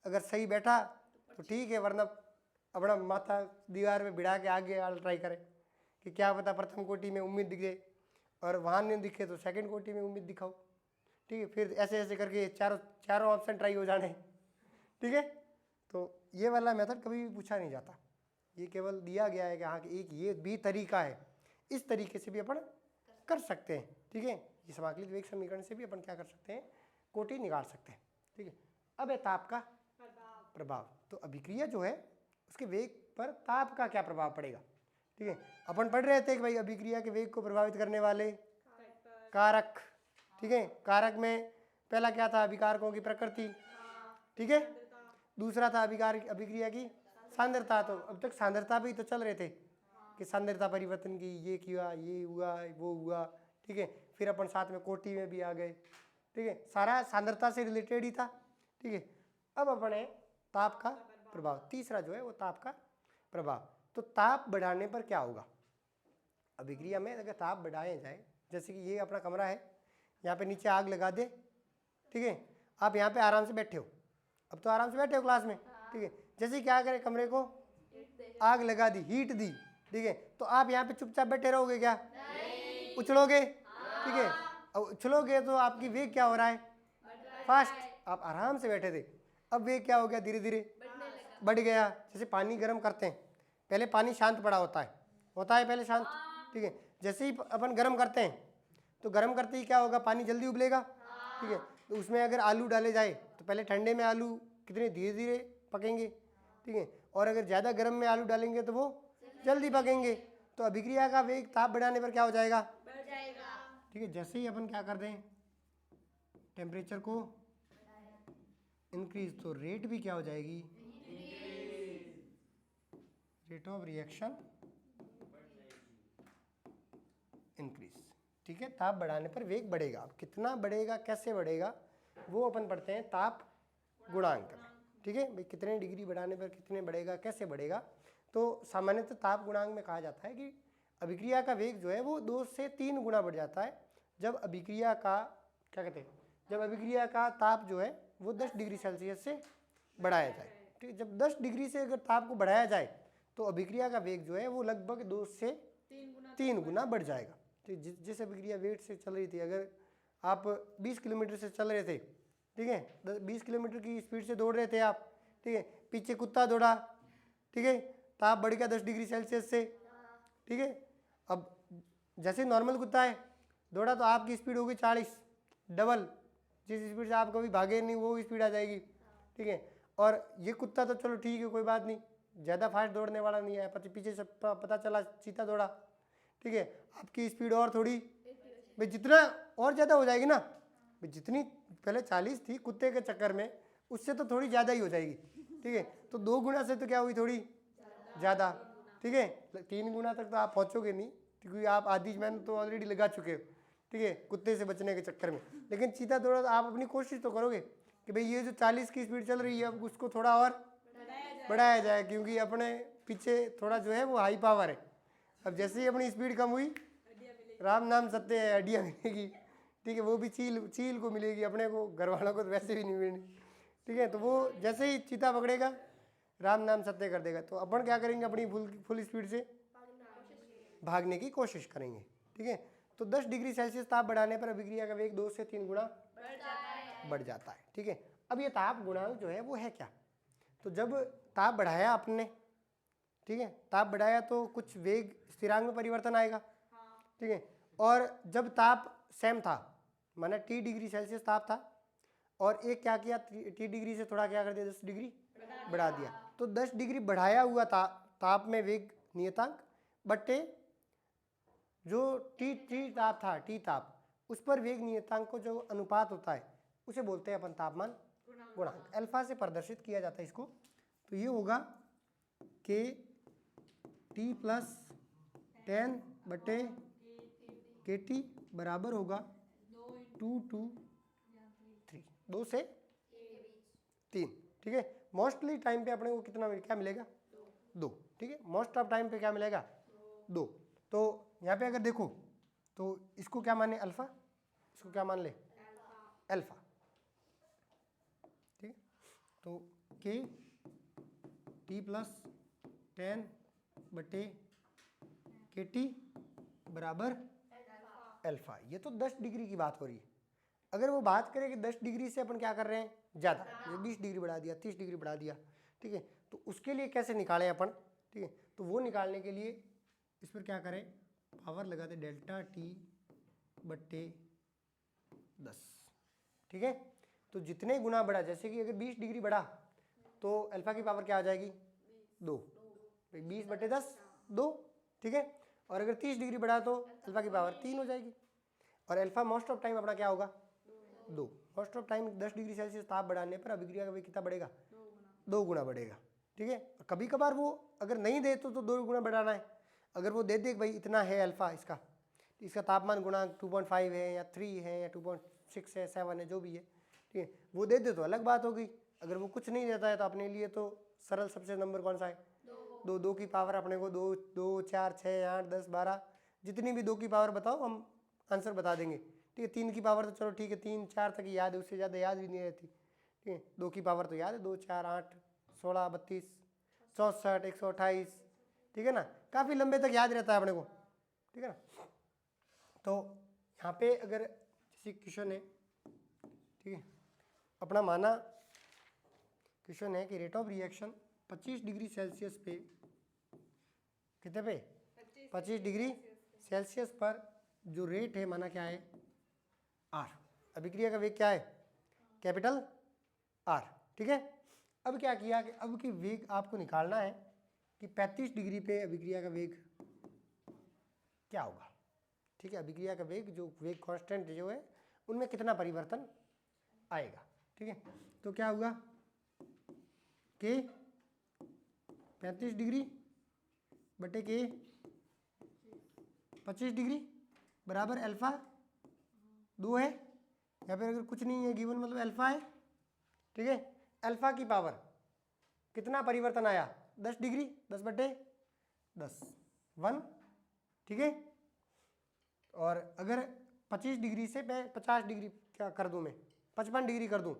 अगर सही बैठा तो ठीक है, वरना अपना माथा दीवार में भिड़ा के आगे वाला ट्राई करें कि क्या पता प्रथम कोटि में उम्मीद दिखे और वहाँ नहीं दिखे तो सेकंड कोटि में उम्मीद दिखाओ, ठीक है। फिर ऐसे ऐसे करके चारों ऑप्शन ट्राई हो जाने, ठीक है। तो ये वाला मेथड कभी भी पूछा नहीं जाता, ये केवल दिया गया है कि हाँ कि एक ये भी तरीका है, इस तरीके से भी अपन कर सकते हैं, ठीक है। ये समाकलित वेग समीकरण से भी अपन क्या कर सकते हैं, कोटि निकाल सकते हैं, ठीक है। अब है ताप का प्रभाव। तो अभिक्रिया जो है उसके वेग पर ताप का क्या प्रभाव पड़ेगा, ठीक है। अपन पढ़ रहे थे कि भाई अभिक्रिया के वेग को प्रभावित करने वाले कारक, ठीक है। कारक में पहला क्या था, अभिकारकों की प्रकृति, ठीक है। दूसरा था अभिक्रिया की सांद्रता। तो अब तक सांद्रता भी तो चल रहे थे कि सांद्रता परिवर्तन की, ये किया, ये हुआ, वो हुआ, ठीक है। फिर अपन साथ में कोटि में भी आ गए, ठीक है, सारा सांद्रता से रिलेटेड ही था, ठीक है। अब अपन है ताप का प्रभाव, तीसरा जो है वो ताप का प्रभाव। तो ताप बढ़ाने पर क्या होगा, अभिक्रिया में अगर ताप बढ़ाया जाए, जैसे कि ये अपना कमरा है, यहाँ पे नीचे आग लगा दे, ठीक है। आप यहाँ पे आराम से बैठे हो, अब तो आराम से बैठे हो क्लास में, ठीक है। जैसे क्या करें, कमरे को आग लगा दी, हीट दी, ठीक है। तो आप यहाँ पे चुपचाप बैठे रहोगे क्या, उछलोगे, ठीक है। अब उछलोगे तो आपकी वेग क्या हो रहा है, फास्ट, आप आराम से बैठे थे, अब वेग क्या हो गया, धीरे धीरे बढ़ गया। जैसे पानी गर्म करते हैं, पहले पानी शांत पड़ा होता है पहले शांत, ठीक है। जैसे ही अपन गर्म करते हैं तो गर्म करते ही क्या होगा, पानी जल्दी उबलेगा, ठीक है। तो उसमें अगर आलू डाले जाए तो पहले ठंडे में आलू कितने धीरे धीरे पकेंगे, ठीक है। और अगर ज़्यादा गर्म में आलू डालेंगे तो वो जल्दी पकेंगे। तो अभिक्रिया का वेग ताप बढ़ाने पर क्या हो जाएगा, बढ़ जाएगा। ठीक है। जैसे ही अपन क्या कर दें, टेम्परेचर को इंक्रीज, तो रेट भी क्या हो जाएगी, रेट ऑफ रिएक्शन इंक्रीज, ठीक है। ताप बढ़ाने पर वेग बढ़ेगा। अब कितना बढ़ेगा, कैसे बढ़ेगा, वो अपन पढ़ते हैं ताप गुणांक में, ठीक है भाई। कितने डिग्री बढ़ाने पर कितने बढ़ेगा, कैसे बढ़ेगा। तो सामान्यतः ताप गुणांक में कहा जाता है कि अभिक्रिया का वेग जो है वो 2 से 3 गुना बढ़ जाता है जब अभिक्रिया का क्या कहते हैं, जब अभिक्रिया का ताप जो है वो 10 डिग्री सेल्सियस से बढ़ाया जाए, ठीक है। जब 10 डिग्री से अगर ताप को बढ़ाया जाए तो अभिक्रिया का वेग जो है वो लगभग 2 से 3 गुना बढ़ जाएगा। तो जिस अभिक्रिया वेग से चल रही थी, अगर आप 20 किलोमीटर से चल रहे थे, ठीक है, 20 किलोमीटर की स्पीड से दौड़ रहे थे आप, ठीक है, पीछे कुत्ता दौड़ा, ठीक है, ताप बढ़ गया 10 डिग्री सेल्सियस से, ठीक है। अब जैसे नॉर्मल कुत्ता है दौड़ा तो आपकी स्पीड होगी 40, डबल जिस स्पीड से आप कभी भागे नहीं वो स्पीड आ जाएगी, ठीक है। और ये कुत्ता तो चलो ठीक है, कोई बात नहीं, ज़्यादा फास्ट दौड़ने वाला नहीं है, पीछे से पता चला चीता दौड़ा, ठीक है, आपकी स्पीड और थोड़ी भाई जितना और ज़्यादा हो जाएगी ना भाई, जितनी पहले 40 थी कुत्ते के चक्कर में, उससे तो थोड़ी ज़्यादा ही हो जाएगी, ठीक है। तो 2 गुना से तो क्या हुई, थोड़ी ज़्यादा, ठीक है। 3 गुना तक तो आप पहुँचोगे नहीं क्योंकि आप आधी मेहनत तो ऑलरेडी लगा चुके हो, ठीक है, कुत्ते से बचने के चक्कर में। लेकिन चीता दौड़ा तो आप अपनी कोशिश तो करोगे कि भाई ये जो 40 की स्पीड चल रही है अब उसको थोड़ा और बढ़ाया जाए, क्योंकि अपने पीछे थोड़ा जो है वो हाई पावर है। अब जैसे ही अपनी स्पीड कम हुई, राम नाम सत्य है, हड्डियाँ मिलेगी, ठीक है, वो भी चील को मिलेगी, अपने को घर वालों को तो वैसे भी नहीं मिलेगी, ठीक है। तो वो जैसे ही चीता पकड़ेगा राम नाम सत्य कर देगा। तो अपन क्या करेंगे, अपनी फुल स्पीड से भागने की कोशिश करेंगे, ठीक है। तो 10 डिग्री सेल्सियस ताप बढ़ाने पर अभिक्रिया का वेग 2 से 3 गुना बढ़ जाता है, ठीक है। अब ये ताप गुणांक जो है वो है क्या, तो जब ताप बढ़ाया आपने, ठीक है, ताप बढ़ाया तो कुछ वेग स्थिरांक में परिवर्तन आएगा, ठीक है। और जब ताप सेम था, माना T डिग्री सेल्सियस ताप था, और एक क्या किया, T डिग्री से थोड़ा क्या कर दिया, 10 डिग्री बढ़ा दिया, तो 10 डिग्री बढ़ाया हुआ ताप में वेग नियतांक बट्टे जो टी ताप था, टी ताप, उस पर वेग नियतांक को जो अनुपात होता है उसे बोलते हैं अपन तापमान गुणांक। अल्फा से प्रदर्शित किया जाता है इसको। तो ये होगा के टी प्लस 10 बटे के टी बराबर होगा 2 to 3, 2 से 3, ठीक है। मोस्टली टाइम पे अपने को कितना क्या मिलेगा, 2, ठीक है। मोस्ट ऑफ टाइम पे क्या मिलेगा, 2। तो यहाँ पे अगर देखो तो इसको क्या माने, अल्फा, इसको क्या मान ले, अल्फा, ठीक है। तो के टी प्लस 10 बटे के टी बराबर अल्फा। ये तो 10 डिग्री की बात हो रही है। अगर वो बात करें कि 10 डिग्री से अपन क्या कर रहे हैं ज़्यादा, 20 डिग्री बढ़ा दिया, 30 डिग्री बढ़ा दिया, ठीक है, तो उसके लिए कैसे निकालें अपन, ठीक है। तो वो निकालने के लिए इस पर क्या करें, पावर लगाते डेल्टा टी बट्टे 10, ठीक है। तो जितने गुना बढ़ा, जैसे कि अगर 20 डिग्री बढ़ा तो अल्फा की पावर क्या आ जाएगी, 2, 20 बट्टे 10 2, ठीक है। और अगर 30 डिग्री बढ़ा तो अल्फा की पावर 3 हो जाएगी। और अल्फा मोस्ट ऑफ टाइम अपना क्या होगा, 2। Most of time 10 degree Celsius ताप बढ़ाने पर अभिक्रिया का वेग कितना बढ़ेगा, 2 गुना बढ़ेगा, ठीक है। कभी कभार वो अगर नहीं दे तो 2 गुना बढ़ाना है। अगर वो दे दे भाई इतना है अल्फा, इसका तापमान गुणांक 2.5 है या 3 है या 2.6 है, 7 है, जो भी है, ठीक है, वो दे दे तो अलग बात होगी। अगर वो कुछ नहीं देता है तो अपने लिए तो सरल सबसे नंबर कौन सा है, 2 की पावर अपने को 2 2 4 6 8 10 12 जितनी भी 2 की पावर बताओ हम आंसर बता देंगे, ठीक है। 3 की पावर तो चलो ठीक है 3 4 तक याद है, उससे ज़्यादा याद भी नहीं रहती, ठीक है। 2 की पावर तो याद है, 2 4 8 16 32 64 128, ठीक है ना, काफ़ी लंबे तक याद रहता है अपने को, ठीक है ना। तो यहाँ पे अगर जैसे क्वेश्चन है, ठीक है, अपना माना क्वेश्चन है कि rate of reaction 25 degree Celsius पे, कितने पे, 25 डिग्री सेल्सियस पर जो रेट है माना क्या है, आर, अभिक्रिया का वेग क्या है, कैपिटल आर, ठीक है। अब क्या किया कि अब की वेग आपको निकालना है कि 35 डिग्री पे अभिक्रिया का वेग क्या होगा। ठीक है, अभिक्रिया का वेग जो वेग कांस्टेंट जो है उनमें कितना परिवर्तन आएगा। ठीक है, तो क्या हुआ के 35 डिग्री बटे के 25 डिग्री बराबर अल्फा 2 है, या फिर अगर कुछ नहीं है गिवन मतलब अल्फा है। ठीक है, अल्फा की पावर कितना परिवर्तन आया 10 डिग्री, 10 बटे 10 1। ठीक है, और अगर 25 डिग्री से मैं 50 डिग्री क्या कर दूं, मैं 55 डिग्री कर दूं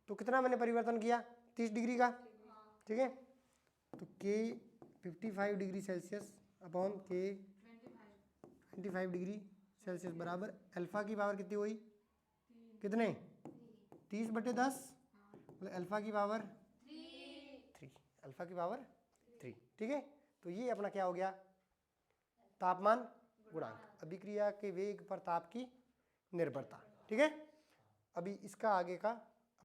तो कितना मैंने परिवर्तन किया 30 डिग्री का। ठीक है, तो के 55 डिग्री सेल्सियस अपॉन के 25 डिग्री सेल्सियस बराबर अल्फा की पावर कितनी हुई, कितने 30 बटे 10, मतलब अल्फा की पावर 3, अल्फा की पावर 3। ठीक है, तो ये अपना क्या हो गया तापमान गुणांक, अभिक्रिया के वेग पर ताप की निर्भरता। ठीक है, अभी इसका आगे का